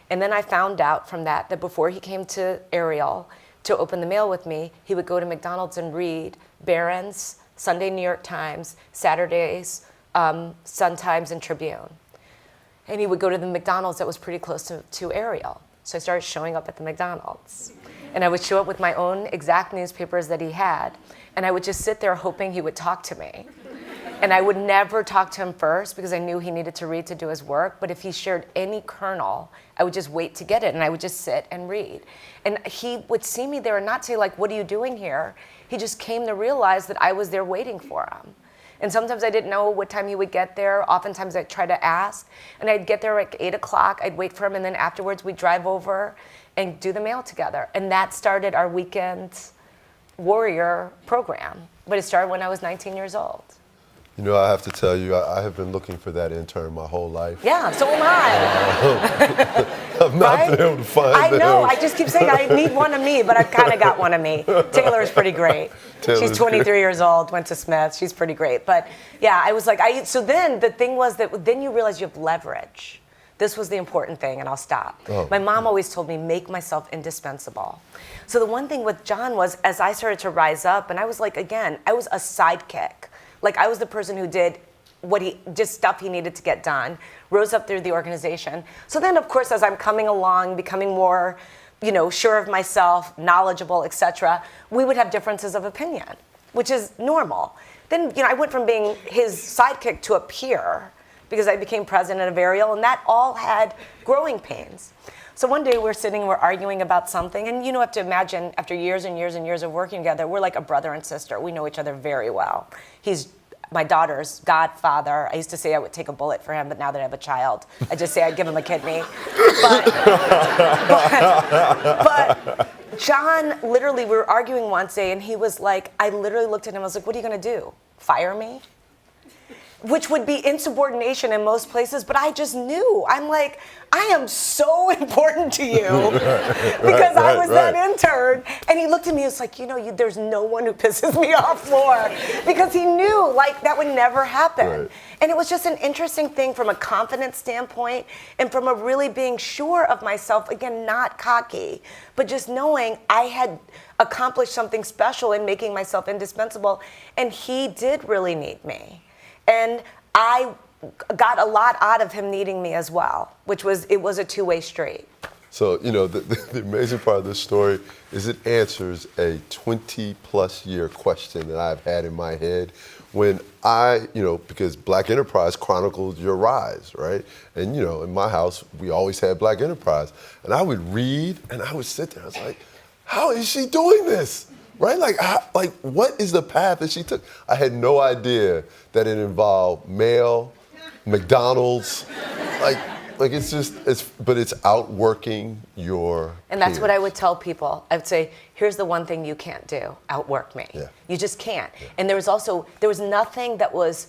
And then I found out from that before he came to Ariel to open the mail with me, he would go to McDonald's and read Barron's, Sunday New York Times, Saturdays, Sun Times, and Tribune. And he would go to the McDonald's that was pretty close to Ariel. So I started showing up at the McDonald's. And I would show up with my own exact newspapers that he had. And I would just sit there hoping he would talk to me. And I would never talk to him first because I knew he needed to read to do his work. But if he shared any kernel, I would just wait to get it. And I would just sit and read. And he would see me there and not say, like, what are you doing here? He just came to realize that I was there waiting for him. And sometimes I didn't know what time he would get there. Oftentimes I'd try to ask. And I'd get there at 8 o'clock. I'd wait for him. And then afterwards we'd drive over and do the mail together. And that started our weekend warrior program. But it started when I was 19 years old. You know, I have to tell you, I have been looking for that intern my whole life. Yeah, so am I. I've not been able to find I know, them. I just keep saying I need one of me, but I've kind of got one of me. Taylor's pretty great. She's 23 years old, went to Smith. She's pretty great. But yeah, I was like, so then the thing was that then you realize you have leverage. This was the important thing, and I'll stop. Oh. My mom always told me, make myself indispensable. So the one thing with John was, as I started to rise up, and I was like, again, I was a sidekick. Like, I was the person who did just stuff he needed to get done, rose up through the organization. So then, of course, as I'm coming along, becoming more, sure of myself, knowledgeable, etc., we would have differences of opinion, which is normal. Then, I went from being his sidekick to a peer because I became president of Ariel, and that all had growing pains. So one day we're arguing about something, and you have to imagine, after years and years and years of working together, we're like a brother and sister. We know each other very well. He's my daughter's godfather. I used to say I would take a bullet for him, but now that I have a child, I just say I'd give him a kidney. But John, literally, we were arguing one day, and he was like, I literally looked at him, I was like, what are you going to do? Fire me? Which would be insubordination in most places, but I just knew. I'm like, I am so important to you because I was that intern. And he looked at me, he was like, there's no one who pisses me off more, because he knew that would never happen. Right. And it was just an interesting thing from a confidence standpoint and from a really being sure of myself, again, not cocky, but just knowing I had accomplished something special in making myself indispensable. And he did really need me. And I got a lot out of him needing me as well, it was a two-way street. So, the amazing part of this story is it answers a 20-plus year question that I've had in my head when because Black Enterprise chronicles your rise, right? And, in my house, we always had Black Enterprise. And I would read, and I would sit there, I was like, how is she doing this? Right? What is the path that she took? I had no idea that it involved mail, McDonald's, but it's outworking your And that's peers. what I would tell people. I would say, here's the one thing you can't do, outwork me. Yeah. You just can't. Yeah. And there was nothing that was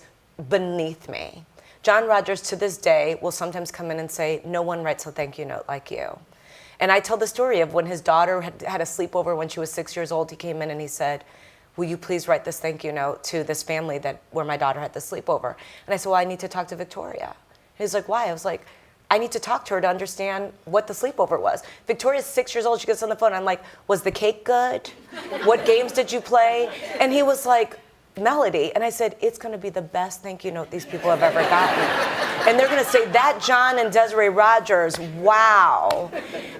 beneath me. John Rogers, to this day, will sometimes come in and say, no one writes a thank you note like you. And I tell the story of when his daughter had a sleepover when she was 6 years old. He came in and he said, will you please write this thank you note to this family where my daughter had the sleepover? And I said, well, I need to talk to Victoria. He's like, why? I was like, I need to talk to her to understand what the sleepover was. Victoria's 6 years old. She gets on the phone. I'm like, was the cake good? What games did you play? And he was like, Mellody. And I said, it's going to be the best thank you note these people have ever gotten. And they're going to say, that John and Desiree Rogers, wow.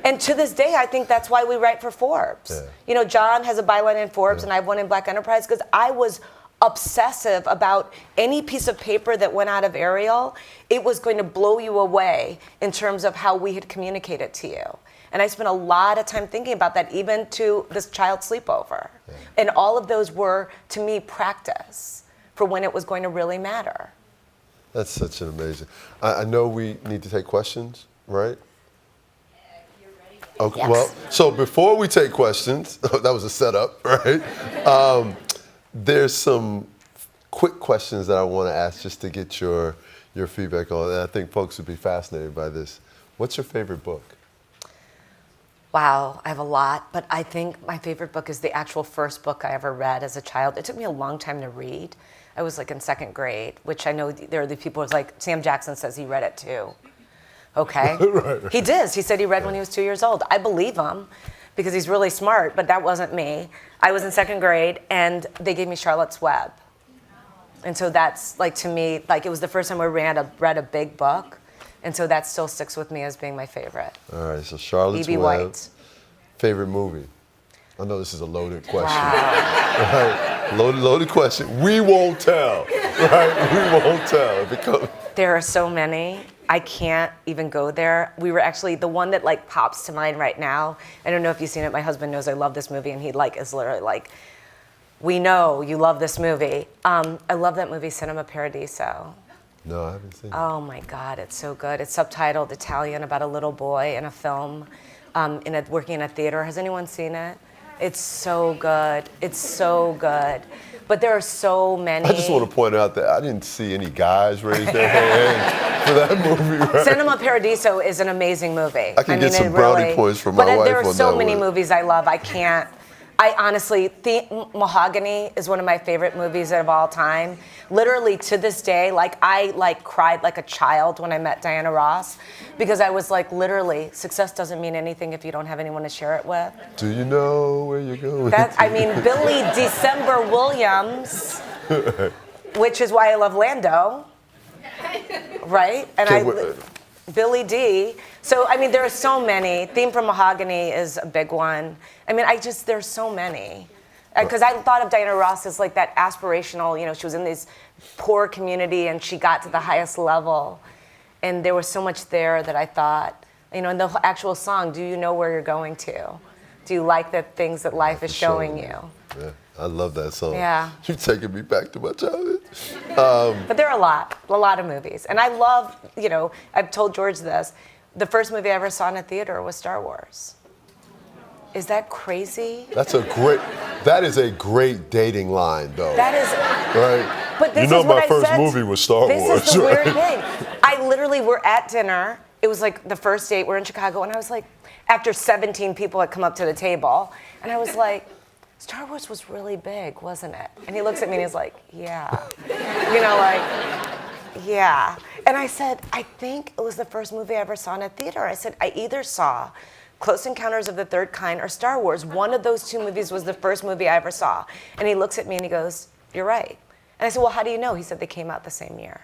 And to this day, I think that's why we write for Forbes. Yeah. John has a byline in Forbes, and I have one in Black Enterprise, because I was obsessive about any piece of paper that went out of Ariel. It was going to blow you away in terms of how we had communicated to you. And I spent a lot of time thinking about that, even to this child sleepover. Yeah. And all of those were, to me, practice for when it was going to really matter. That's such an amazing. I know we need to take questions, right? You're ready. Okay. Yes. Well, so before we take questions, that was a setup, right? There's some quick questions that I want to ask just to get your feedback on, and I think folks would be fascinated by this. What's your favorite book? Wow, I have a lot, but I think my favorite book is the actual first book I ever read as a child. It took me a long time to read. I was in second grade, which I know there are the people who's Sam Jackson says he read it too. Okay. Right. He did. He said he read when he was 2 years old. I believe him because he's really smart, but that wasn't me. I was in second grade and they gave me Charlotte's Web. And so that's to me, it was the first time I read a big book. And so that still sticks with me as being my favorite. All right, so Charlotte's E.B. Web, White. favorite movie? I know this is a loaded question. Wow. Right? Loaded question. We won't tell. Right? We won't tell. There are so many. I can't even go there. We were actually, the one that like pops to mind right now, I don't know if you've seen it, my husband knows I love this movie, and he like is literally like, we know you love this movie. I love that movie, Cinema Paradiso. No, I haven't seen it. Oh my God, it's so good. It's subtitled Italian, about a little boy in a film, working in a theater. Has anyone seen it? It's so good. It's so good. But there are so many. I just want to point out that I didn't see any guys raise their hands for that movie. Right? Cinema Paradiso is an amazing movie. I can get some brownie points from my wife on that one. But there are so many movies I love. I honestly think Mahogany is one of my favorite movies of all time. Literally to this day, I cried like a child when I met Diana Ross, because I was like, literally, success doesn't mean anything if you don't have anyone to share it with. Do you know where you're going? Billy December Williams, which is why I love Lando, right? And Billy D. So, there are so many. Theme from Mahogany is a big one. There's so many. Because I thought of Diana Ross as like that aspirational, she was in this poor community and she got to the highest level. And there was so much there that I thought, in the actual song, do you know where you're going to? Do you like the things that life is showing you? Yeah, I love that song. Yeah. You're taking me back to my childhood. But there are a lot of movies. And I love, I've told George this, the first movie I ever saw in a theater was Star Wars. Is that crazy? That is a great dating line, though. That is. Right? But this you know is what my first said, movie was Star Wars. This is the weird thing. I literally were at dinner. It was like the first date. We're in Chicago. And I was like, after 17 people had come up to the table. And I was like, Star Wars was really big, wasn't it? And he looks at me and he's like, yeah. Yeah. And I said, I think it was the first movie I ever saw in a theater. I said, I either saw Close Encounters of the Third Kind or Star Wars. One of those two movies was the first movie I ever saw. And he looks at me and he goes, you're right. And I said, well, how do you know? He said, they came out the same year.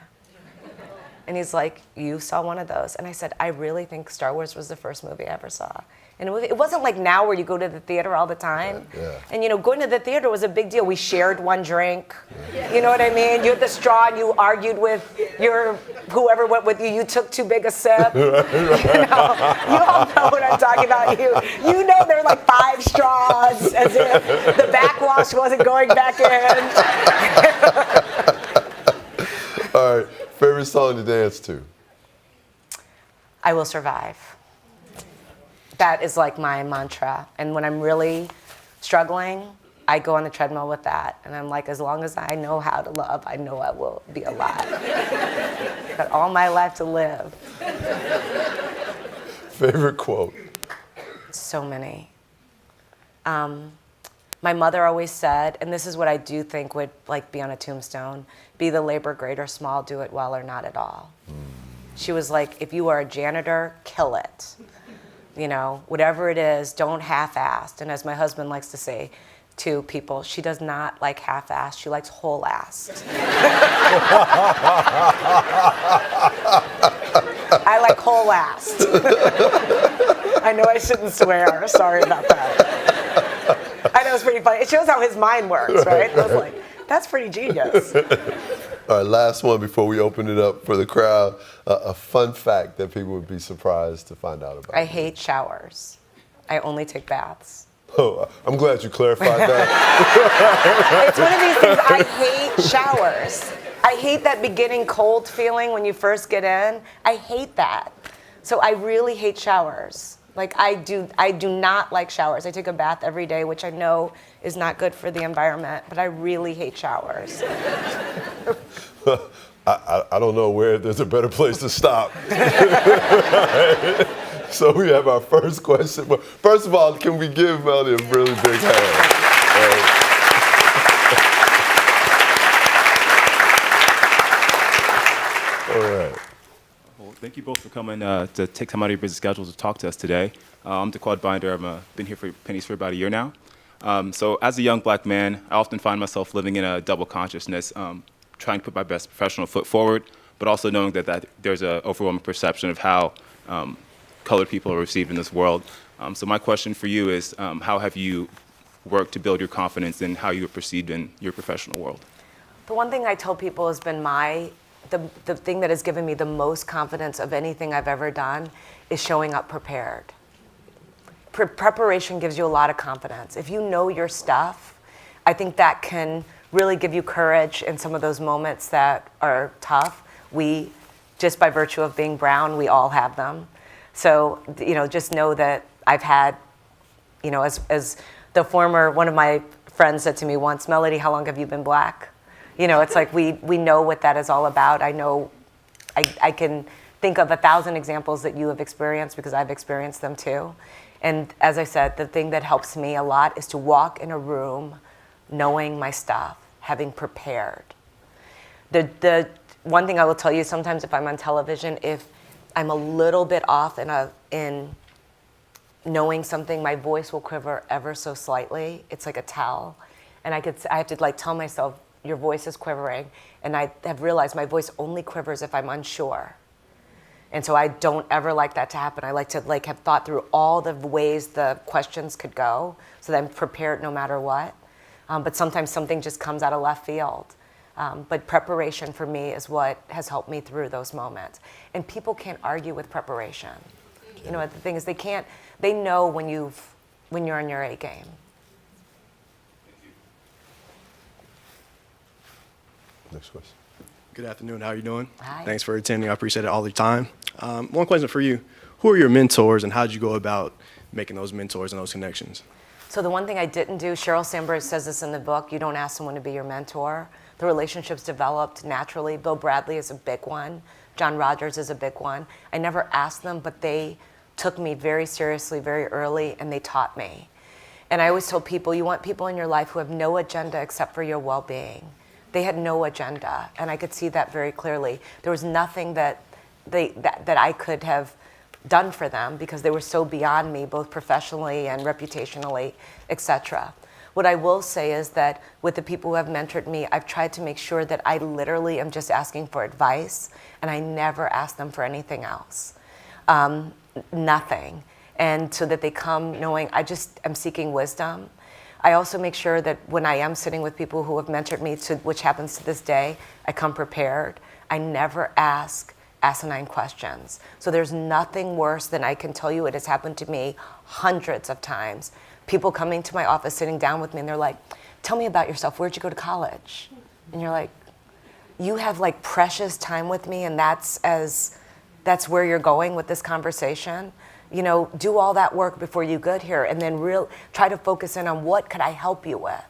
And he's like, you saw one of those. And I said, I really think Star Wars was the first movie I ever saw. And it wasn't like now where you go to the theater all the time. Yeah. And going to the theater was a big deal. We shared one drink. Yeah. You know what I mean? You had the straw and you argued with whoever went with you. You took too big a sip. You all know what I'm talking about. You know there are like 5 straws, as if the backwash wasn't going back in. All right, favorite song to dance to? I Will Survive. That is like my mantra. And when I'm really struggling, I go on the treadmill with that. And I'm like, as long as I know how to love, I know I will be alive. Got all my life to live. Favorite quote? So many. My mother always said, and this is what I do think would be on a tombstone, be the labor great or small, do it well or not at all. She was like, if you are a janitor, kill it. Whatever it is, don't half-assed. And as my husband likes to say to people, she does not like half-assed, she likes whole-assed. I like whole-assed. I know I shouldn't swear, sorry about that. I know it's pretty funny. It shows how his mind works, right? I was like, that's pretty genius. All right, last one before we open it up for the crowd. A fun fact that people would be surprised to find out about. I hate showers. I only take baths. Oh, I'm glad you clarified that. It's one of these things, I hate showers. I hate that beginning cold feeling when you first get in. I hate that. So I really hate showers. I do not like showers. I take a bath every day, which I know is not good for the environment, but I really hate showers. I don't know where there's a better place to stop. So we have our first question. But first of all, can we give Mellody a really big hand? All right. Well, thank you both for coming to take time out of your busy schedules to talk to us today. I'm DeQuad Binder. I've been here for Pennies for about a year now. So as a young black man, I often find myself living in a double consciousness, trying to put my best professional foot forward, but also knowing that there's an overwhelming perception of how colored people are received in this world. So my question for you is, how have you worked to build your confidence in how you are perceived in your professional world? The one thing I tell people has been the thing that has given me the most confidence of anything I've ever done is showing up prepared. Preparation gives you a lot of confidence. If you know your stuff, I think that can really give you courage in some of those moments that are tough. Just by virtue of being brown, we all have them. So, just know that I've had, as one of my friends said to me once, Mellody, how long have you been black? It's like we know what that is all about. I know I can think of 1,000 examples that you have experienced because I've experienced them too. And as I said, the thing that helps me a lot is to walk in a room knowing my stuff, having prepared. The one thing I will tell you, sometimes if I'm on television, if I'm a little bit off in knowing something, my voice will quiver ever so slightly. It's like a tell. And I have to tell myself, your voice is quivering. And I have realized my voice only quivers if I'm unsure. And so I don't ever like that to happen. I like to have thought through all the ways the questions could go so that I'm prepared no matter what. But sometimes something just comes out of left field. But preparation for me is what has helped me through those moments. And people can't argue with preparation. The thing is they know when you're on your A game. Next question. Good afternoon. How are you doing? Hi. Thanks for attending. I appreciate it all the time. One question for you. Who are your mentors and how did you go about making those mentors and those connections? So the one thing I didn't do, Sheryl Sandberg says this in the book, you don't ask someone to be your mentor. The relationships developed naturally. Bill Bradley is a big one. John Rogers is a big one. I never asked them, but they took me very seriously very early and they taught me. And I always told people, you want people in your life who have no agenda except for your well-being. They had no agenda, and I could see that very clearly. There was nothing that I could have done for them because they were so beyond me, both professionally and reputationally, etc. What I will say is that with the people who have mentored me, I've tried to make sure that I literally am just asking for advice, and I never ask them for anything else. Nothing. And so that they come knowing I'm seeking wisdom. I also make sure that when I am sitting with people who have mentored me, which happens to this day, I come prepared. I never ask asinine questions. So there's nothing worse than I can tell you it has happened to me hundreds of times. People coming to my office, sitting down with me, and they're like, tell me about yourself. Where'd you go to college? And you're like, you have precious time with me, and that's where you're going with this conversation. Do all that work before you get here and then try to focus in on what could I help you with.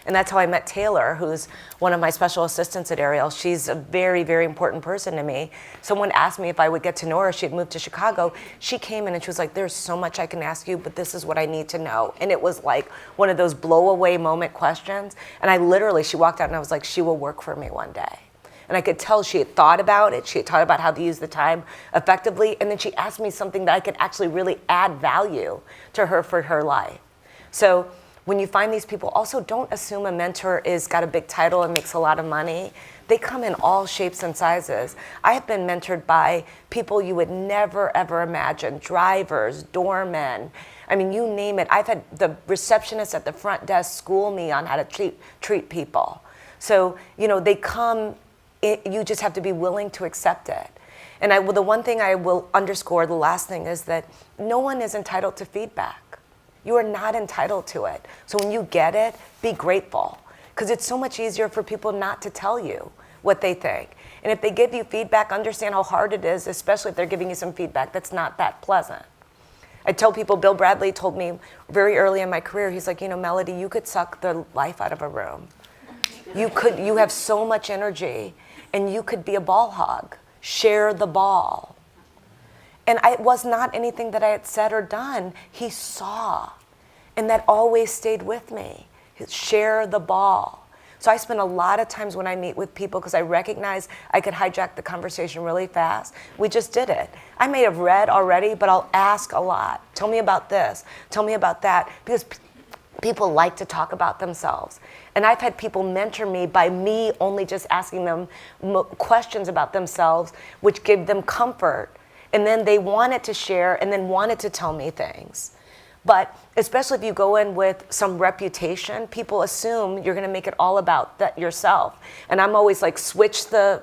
And that's how I met Taylor, who's one of my special assistants at Ariel. She's a very, very important person to me. Someone asked me if I would get to know her. She had moved to Chicago. She came in and she was like, there's so much I can ask you, but this is what I need to know. And it was like one of those blow away moment questions. And she walked out and I was like, she will work for me one day. And I could tell she had thought about it. She had thought about how to use the time effectively. And then she asked me something that I could actually really add value to her for her life. So when you find these people, also don't assume a mentor is got a big title and makes a lot of money. They come in all shapes and sizes. I have been mentored by people you would never, ever imagine. Drivers, doormen. I mean, you name it. I've had the receptionist at the front desk school me on how to treat people. So, they come. You just have to be willing to accept it. And the one thing I will underscore, the last thing, is that no one is entitled to feedback. You are not entitled to it. So when you get it, be grateful. Because it's so much easier for people not to tell you what they think. And if they give you feedback, understand how hard it is, especially if they're giving you some feedback that's not that pleasant. I tell people, Bill Bradley told me very early in my career, he's like, Mellody, you could suck the life out of a room. You have so much energy. And you could be a ball hog. Share the ball. And it was not anything that I had said or done. He saw. And that always stayed with me. Share the ball. So I spend a lot of times when I meet with people because I recognize I could hijack the conversation really fast. We just did it. I may have read already, but I'll ask a lot. Tell me about this. Tell me about that. Because People like to talk about themselves. And I've had people mentor me by me only just asking them questions about themselves, which give them comfort. And then they wanted to share and then wanted to tell me things. But especially if you go in with some reputation, people assume you're going to make it all about that yourself. And I'm always like, switch the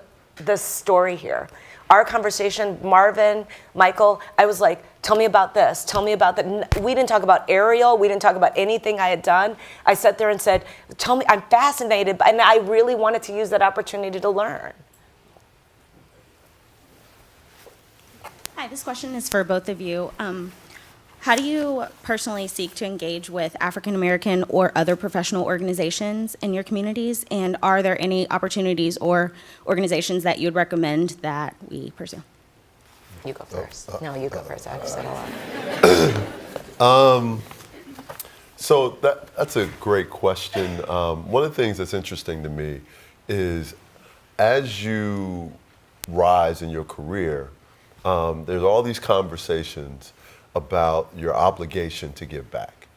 story here. Our conversation, Marvin, Michael, I was like, tell me about this, tell me about that. We didn't talk about Ariel, we didn't talk about anything I had done. I sat there and said, tell me, I'm fascinated, and I really wanted to use that opportunity to learn. Hi, this question is for both of you. How do you personally seek to engage with African American or other professional organizations in your communities? And are there any opportunities or organizations that you'd recommend that we pursue? You go first. No, you go first. I just said a lot. So that's a great question. One of the things that's interesting to me is as you rise in your career, there's all these conversations about your obligation to give back,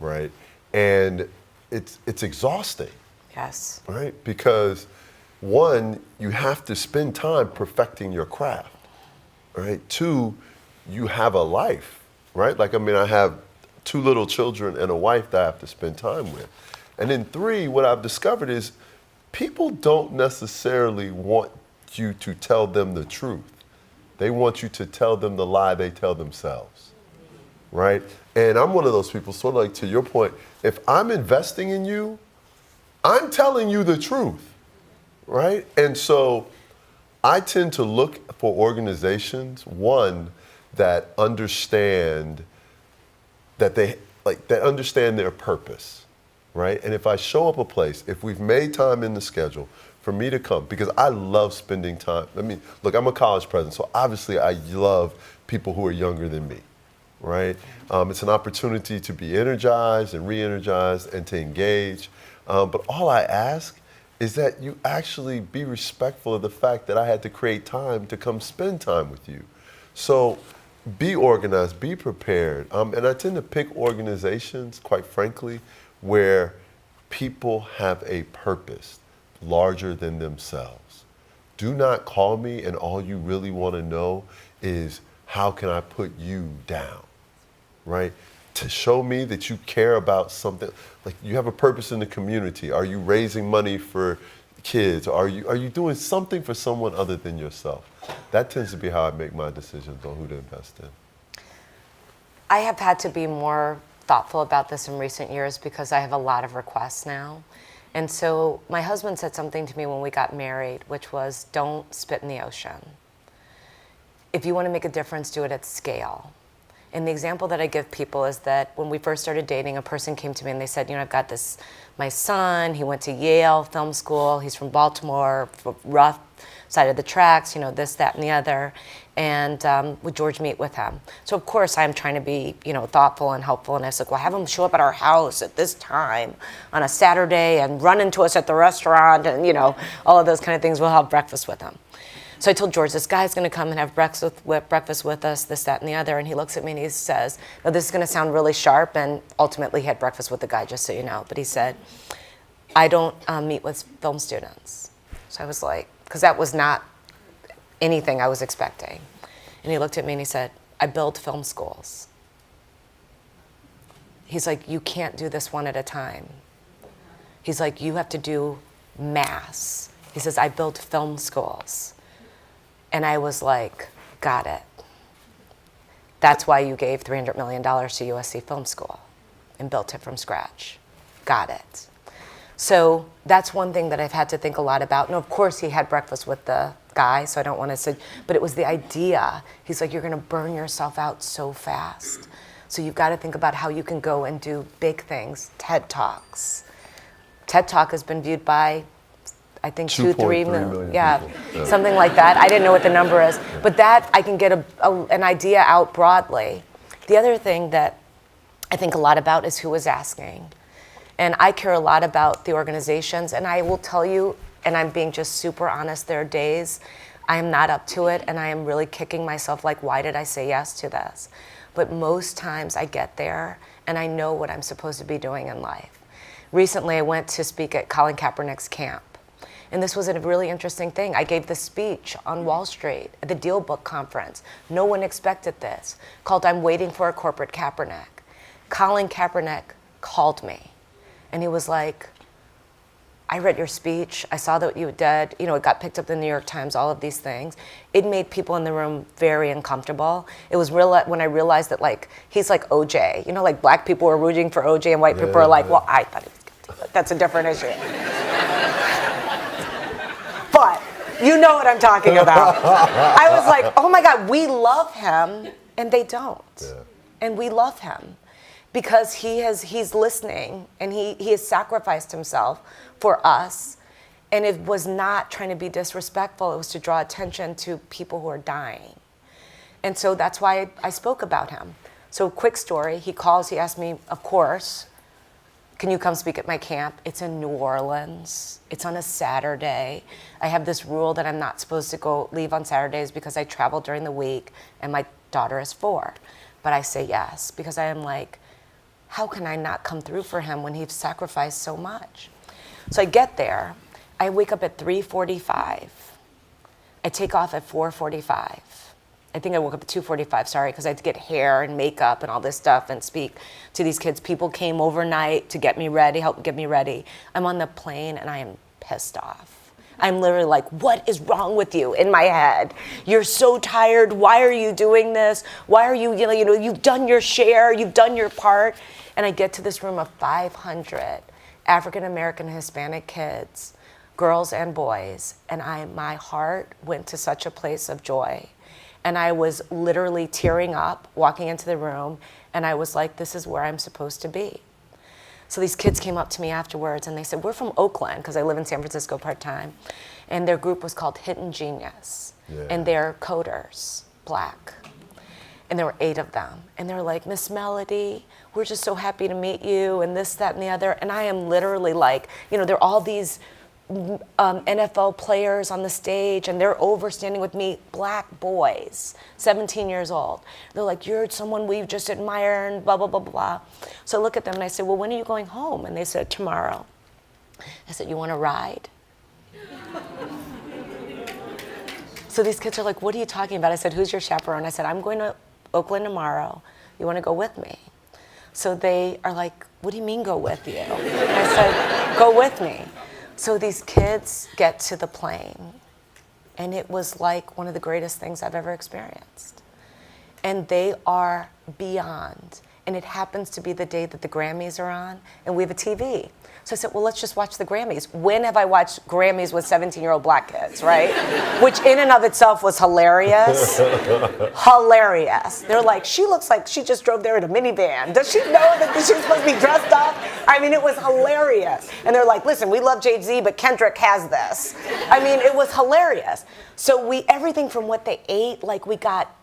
right? And it's exhausting. Yes. Right? Because one, you have to spend time perfecting your craft, right? Two, you have a life, right? Like, I mean, I have 2 little children and a wife that I have to spend time with. And then 3, what I've discovered is people don't necessarily want you to tell them the truth. They want you to tell them the lie they tell themselves, right? And I'm one of those people, sort of like to your point, if I'm investing in you, I'm telling you the truth, right? And so I tend to look for organizations, one, that understand that that understand their purpose, right? And if I show up a place, if we've made time in the schedule for me to come, because I love spending time. I mean, look, I'm a college president, so obviously I love people who are younger than me, right? It's an opportunity to be energized and re-energized and to engage. But all I ask is that you actually be respectful of the fact that I had to create time to come spend time with you. So be organized, be prepared. And I tend to pick organizations, quite frankly, where people have a purpose larger than themselves. Do not call me and all you really want to know is how can I put you down, right? To show me that you care about something, like you have a purpose in the community. Are you raising money for kids? Are you doing something for someone other than yourself? That tends to be how I make my decisions on who to invest in. I have had to be more thoughtful about this in recent years because I have a lot of requests now. And so my husband said something to me when we got married, which was, don't spit in the ocean. If you want to make a difference, do it at scale. And the example that I give people is that when we first started dating, a person came to me and they said, I've got my son, he went to Yale Film School, he's from Baltimore, rough side of the tracks, this, that, and the other. And would George meet with him? So of course I'm trying to be, thoughtful and helpful. And I was like, well, have him show up at our house at this time on a Saturday and run into us at the restaurant and, all of those kind of things. We'll have breakfast with him. So I told George, this guy's going to come and have breakfast with us, this, that, and the other. And he looks at me and he says, no, this is going to sound really sharp. And ultimately he had breakfast with the guy, just so you know. But he said, I don't meet with film students. So I was like, because that was not anything I was expecting. And he looked at me and he said, I build film schools. He's like, you can't do this one at a time. He's like, you have to do mass. He says, I build film schools. And I was like, got it. That's why you gave $300 million to USC Film School and built it from scratch. Got it. So that's one thing that I've had to think a lot about. And of course, he had breakfast with the guy, so I don't want to say, but it was the idea. He's like, you're going to burn yourself out so fast. So you've got to think about how you can go and do big things. TED Talks. TED Talk has been viewed by, I think, 2-3 million. Yeah, something like that. I didn't know what the number is. But that, I can get an idea out broadly. The other thing that I think a lot about is who is asking. And I care a lot about the organizations. And I will tell you, and I'm being just super honest, there are days I am not up to it and I am really kicking myself like, why did I say yes to this? But most times I get there and I know what I'm supposed to be doing in life. Recently, I went to speak at Colin Kaepernick's camp. And this was a really interesting thing. I gave this speech on Wall Street at the Deal Book Conference. No one expected this, called I'm Waiting for a Corporate Kaepernick. Colin Kaepernick called me, and he was like, I read your speech. I saw that you did. You know, it got picked up in the New York Times, all of these things. It made people in the room very uncomfortable. It was real when I realized that, like, he's like OJ. You know, like black people were rooting for OJ and white people are like, well, I thought he was guilty, but that's a different issue. But you know what I'm talking about. I was like, oh my God, we love him, and they don't. Yeah. And we love him because he's listening, and he has sacrificed himself for us. And it was not trying to be disrespectful. It was to draw attention to people who are dying. And so that's why I spoke about him. So quick story, he calls, he asked me, of course, can you come speak at my camp? It's in New Orleans. It's on a Saturday. I have this rule that I'm not supposed to leave on Saturdays because I travel during the week and my daughter is 4. But I say yes because I am like, how can I not come through for him when he's sacrificed so much? So I get there. I wake up at 3:45. I take off at 4:45. I think I woke up at 2:45, sorry, because I had to get hair and makeup and all this stuff and speak to these kids. People came overnight to get me ready, help get me ready. I'm on the plane and I am pissed off. I'm literally like, what is wrong with you in my head? You're so tired. Why are you doing this? Why are you, you've done your share, you've done your part. And I get to this room of 500 African American Hispanic kids, girls and boys, and my heart went to such a place of joy. And I was literally tearing up, walking into the room, and I was like, this is where I'm supposed to be. So these kids came up to me afterwards, and they said, we're from Oakland, because I live in San Francisco part-time, and their group was called Hidden Genius, and they're coders, black. And there were 8 of them. And they're like, Miss Mellody, we're just so happy to meet you, and this, that, and the other. And I am literally like, there are all these NFL players on the stage, and they're over standing with me, black boys, 17 years old. They're like, you're someone we just admire, and blah, blah, blah, blah. So I look at them and I say, well, when are you going home? And they said, tomorrow. I said, you want to ride? So these kids are like, what are you talking about? I said, who's your chaperone? I said, I'm going to Oakland tomorrow. You want to go with me? So they are like, what do you mean go with you? And I said, go with me. So these kids get to the plane, and it was like one of the greatest things I've ever experienced. And they are beyond. And it happens to be the day that the Grammys are on, and we have a TV. So I said, well, let's just watch the Grammys. When have I watched Grammys with 17-year-old black kids, right? Which in and of itself was hilarious. Hilarious. They're like, she looks like she just drove there in a minivan. Does she know that she's supposed to be dressed up? I mean, it was hilarious. And they're like, listen, we love Jay-Z, but Kendrick has this. I mean, it was hilarious. So everything from what they ate, like we got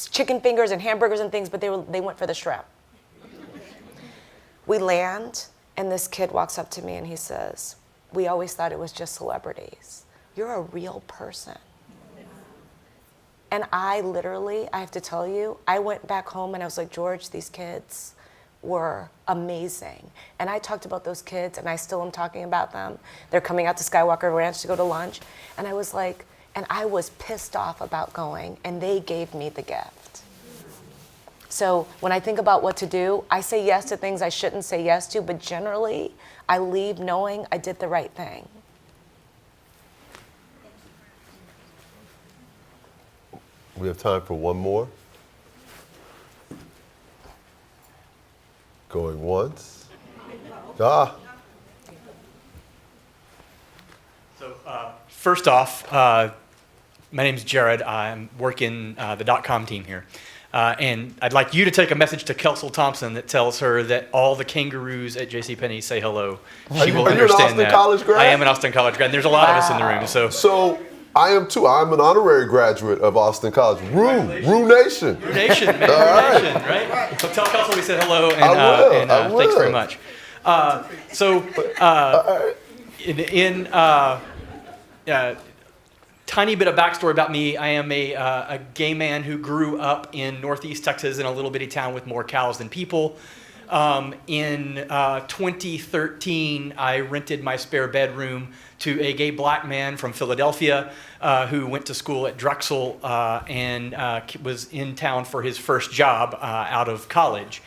chicken fingers and hamburgers and things, but they went for the shrimp. We land, and this kid walks up to me and he says, we always thought it was just celebrities. You're a real person. And I have to tell you, I went back home and I was like, George, these kids were amazing. And I talked about those kids, and I still am talking about them. They're coming out to Skywalker Ranch to go to lunch. And I was like, and I was pissed off about going, and they gave me the gift. So when I think about what to do, I say yes to things I shouldn't say yes to, but generally, I leave knowing I did the right thing. We have time for one more. Going once. So first off, my name's Jared. I'm working the .com team here. And I'd like you to take a message to Kelsey Thompson that tells her that all the kangaroos at JCPenney say hello. She will understand that. Are you an Austin College grad? I am an Austin College grad. And there's a lot of us in the room. So I am too. I'm an honorary graduate of Austin College. Rue Nation. Rue Nation, man. Rue Nation, right? So tell Kelsey we said hello, and I will. Thanks very much. Tiny bit of backstory about me. I am a gay man who grew up in Northeast Texas in a little bitty town with more cows than people. In 2013, I rented my spare bedroom to a gay black man from Philadelphia who went to school at Drexel and was in town for his first job out of college.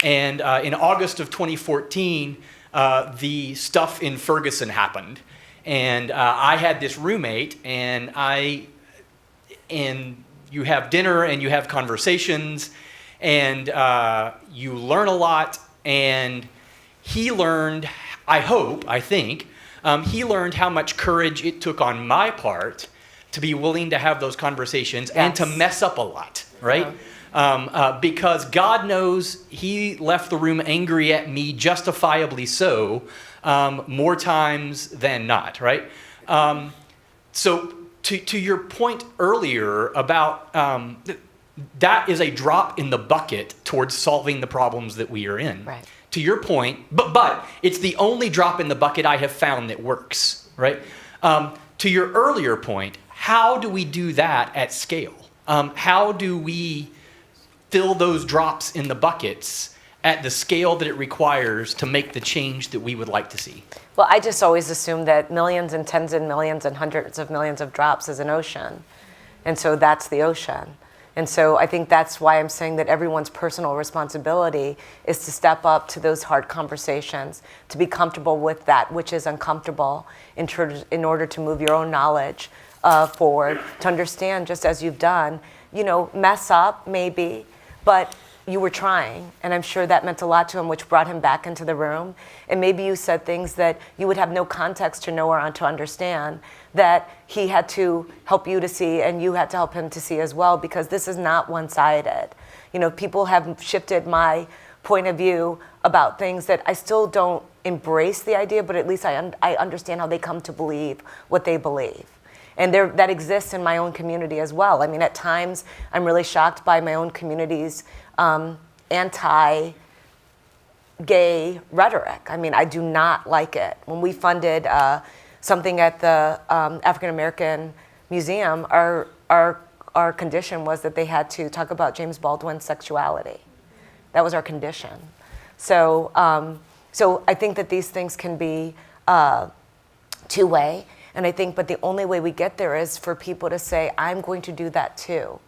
And in August of 2014, the stuff in Ferguson happened. And I had this roommate, and you have dinner and you have conversations, and you learn a lot. And he learned, I think, he learned how much courage it took on my part to be willing to have those conversations and to mess up a lot, right? Because God knows he left the room angry at me, justifiably so, more times than not, right? So to your point earlier about that is a drop in the bucket towards solving the problems that we are in. Right. To your point, but it's the only drop in the bucket I have found that works, right? To your earlier point, how do we do that at scale? How do we fill those drops in the buckets at the scale that it requires to make the change that we would like to see? Well, I just always assume that millions and tens of millions and hundreds of millions of drops is an ocean. And so that's the ocean. And so I think that's why I'm saying that everyone's personal responsibility is to step up to those hard conversations, to be comfortable with that which is uncomfortable in order to move your own knowledge forward, to understand, just as you've done, mess up maybe, but you were trying, and I'm sure that meant a lot to him, which brought him back into the room. And maybe you said things that you would have no context to know or to understand, that he had to help you to see, and you had to help him to see as well, because this is not one-sided. People have shifted my point of view about things that I still don't embrace the idea, but at least I understand how they come to believe what they believe. And that exists in my own community as well. I mean, at times, I'm really shocked by my own community's anti-gay rhetoric. I mean, I do not like it. When we funded something at the African American Museum, our condition was that they had to talk about James Baldwin's sexuality. That was our condition. So I think that these things can be two-way. And I think, but the only way we get there is for people to say, I'm going to do that too.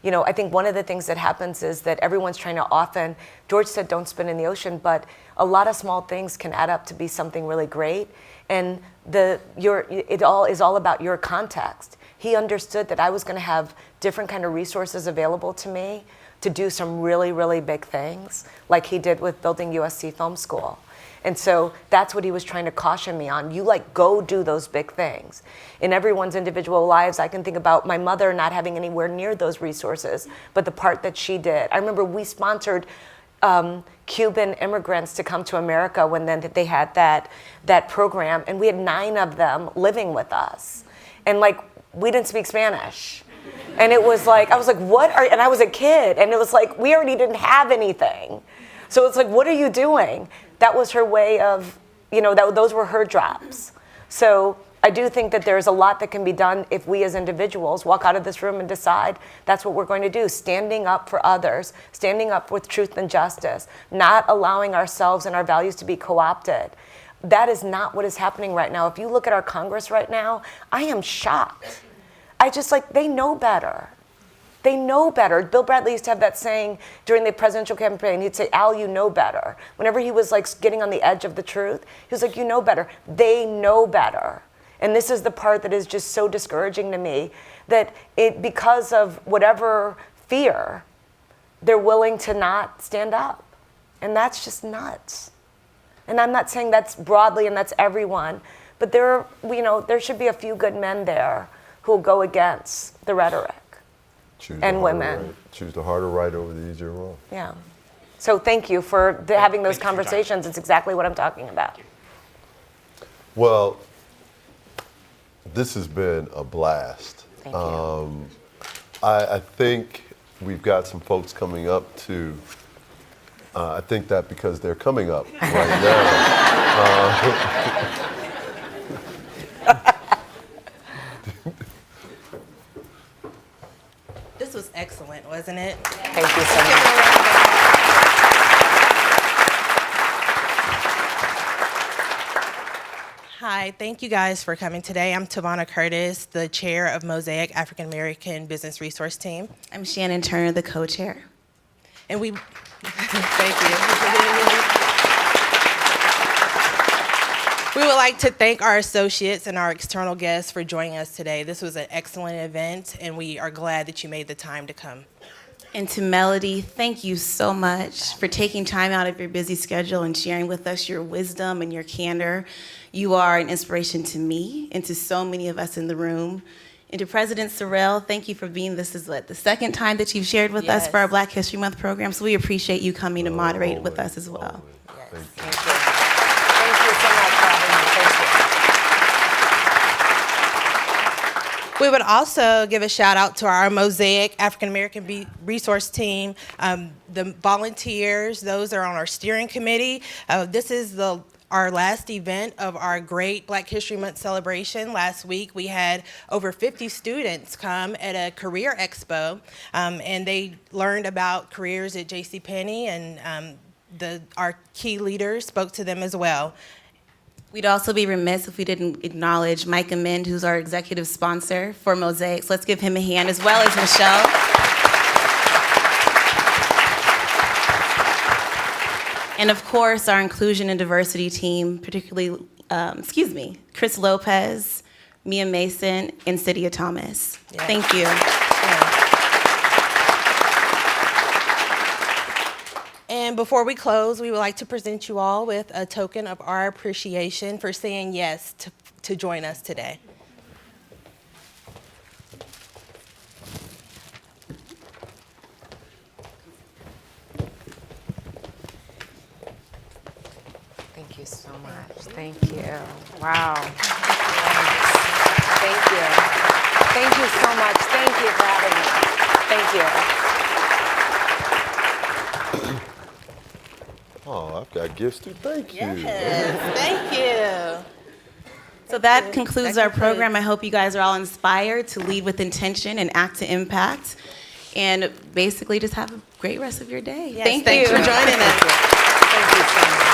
I think one of the things that happens is that everyone's trying to George said don't spin in the ocean, but a lot of small things can add up to be something really great. And it all is all about your context. He understood that I was going to have different kind of resources available to me to do some really, really big things, like he did with building USC Film School. And so that's what he was trying to caution me on. You go do those big things. In everyone's individual lives, I can think about my mother not having anywhere near those resources, but the part that she did. I remember we sponsored Cuban immigrants to come to America when then they had that program, and we had 9 of them living with us. And we didn't speak Spanish. And it was I was like, and I was a kid, and it was we already didn't have anything. So it's what are you doing? That was her way of, those were her drops. So I do think that there's a lot that can be done if we as individuals walk out of this room and decide that's what we're going to do. Standing up for others, standing up with truth and justice, not allowing ourselves and our values to be co-opted. That is not what is happening right now. If you look at our Congress right now, I am shocked. They know better. They know better. Bill Bradley used to have that saying during the presidential campaign. He'd say, Al, you know better. Whenever he was getting on the edge of the truth, he was you know better. They know better. And this is the part that is just so discouraging to me, that because of whatever fear, they're willing to not stand up. And that's just nuts. And I'm not saying that's broadly and that's everyone, but there should be a few good men there who will go against the rhetoric. And women. Choose the harder right over the easier wrong. Yeah. So thank you for having those conversations. It's exactly what I'm talking about. Well, this has been a blast. Thank you. I think we've got some folks coming up to, I think that because they're coming up right now. This was excellent, wasn't it? Thank you so much. thank you guys for coming today. I'm Tavana Curtis, the chair of Mosaic African American Business Resource Team. I'm Shannon Turner, the co-chair. And we, thank you. We would like to thank our associates and our external guests for joining us today. This was an excellent event, and we are glad that you made the time to come. And to Mellody, thank you so much for taking time out of your busy schedule and sharing with us your wisdom and your candor. You are an inspiration to me and to so many of us in the room. And to President Sorrell, thank you for being, this is the second time that you've shared with us for our Black History Month program, so we appreciate you coming to moderate with us as well. Thank you. Thank you so much for having me. Thank you. We would also give a shout out to our Mosaic African American Resource Team, the volunteers, those that are on our steering committee. This is our last event of our great Black History Month celebration. Last week we had over 50 students come at a career expo, and they learned about careers at JCPenney, and our key leaders spoke to them as well. We'd also be remiss if we didn't acknowledge Mike Amend, who's our executive sponsor for Mosaic. So let's give him a hand, as well as Michelle. And of course, our inclusion and diversity team, particularly, Chris Lopez, Mia Mason, and Cydia Thomas. Yeah. Thank you. And before we close, we would like to present you all with a token of our appreciation for saying yes to join us today. Thank you so much. Thank you. Wow. Thank you. Thank you so much. Thank you for having me. Thank you. Oh, I've got gifts too. Thank you. Yes, thank you. So that concludes our program. I hope you guys are all inspired to lead with intention and act to impact. And basically just have a great rest of your day. Yes, Thank thanks you. for joining us. Thank you so much.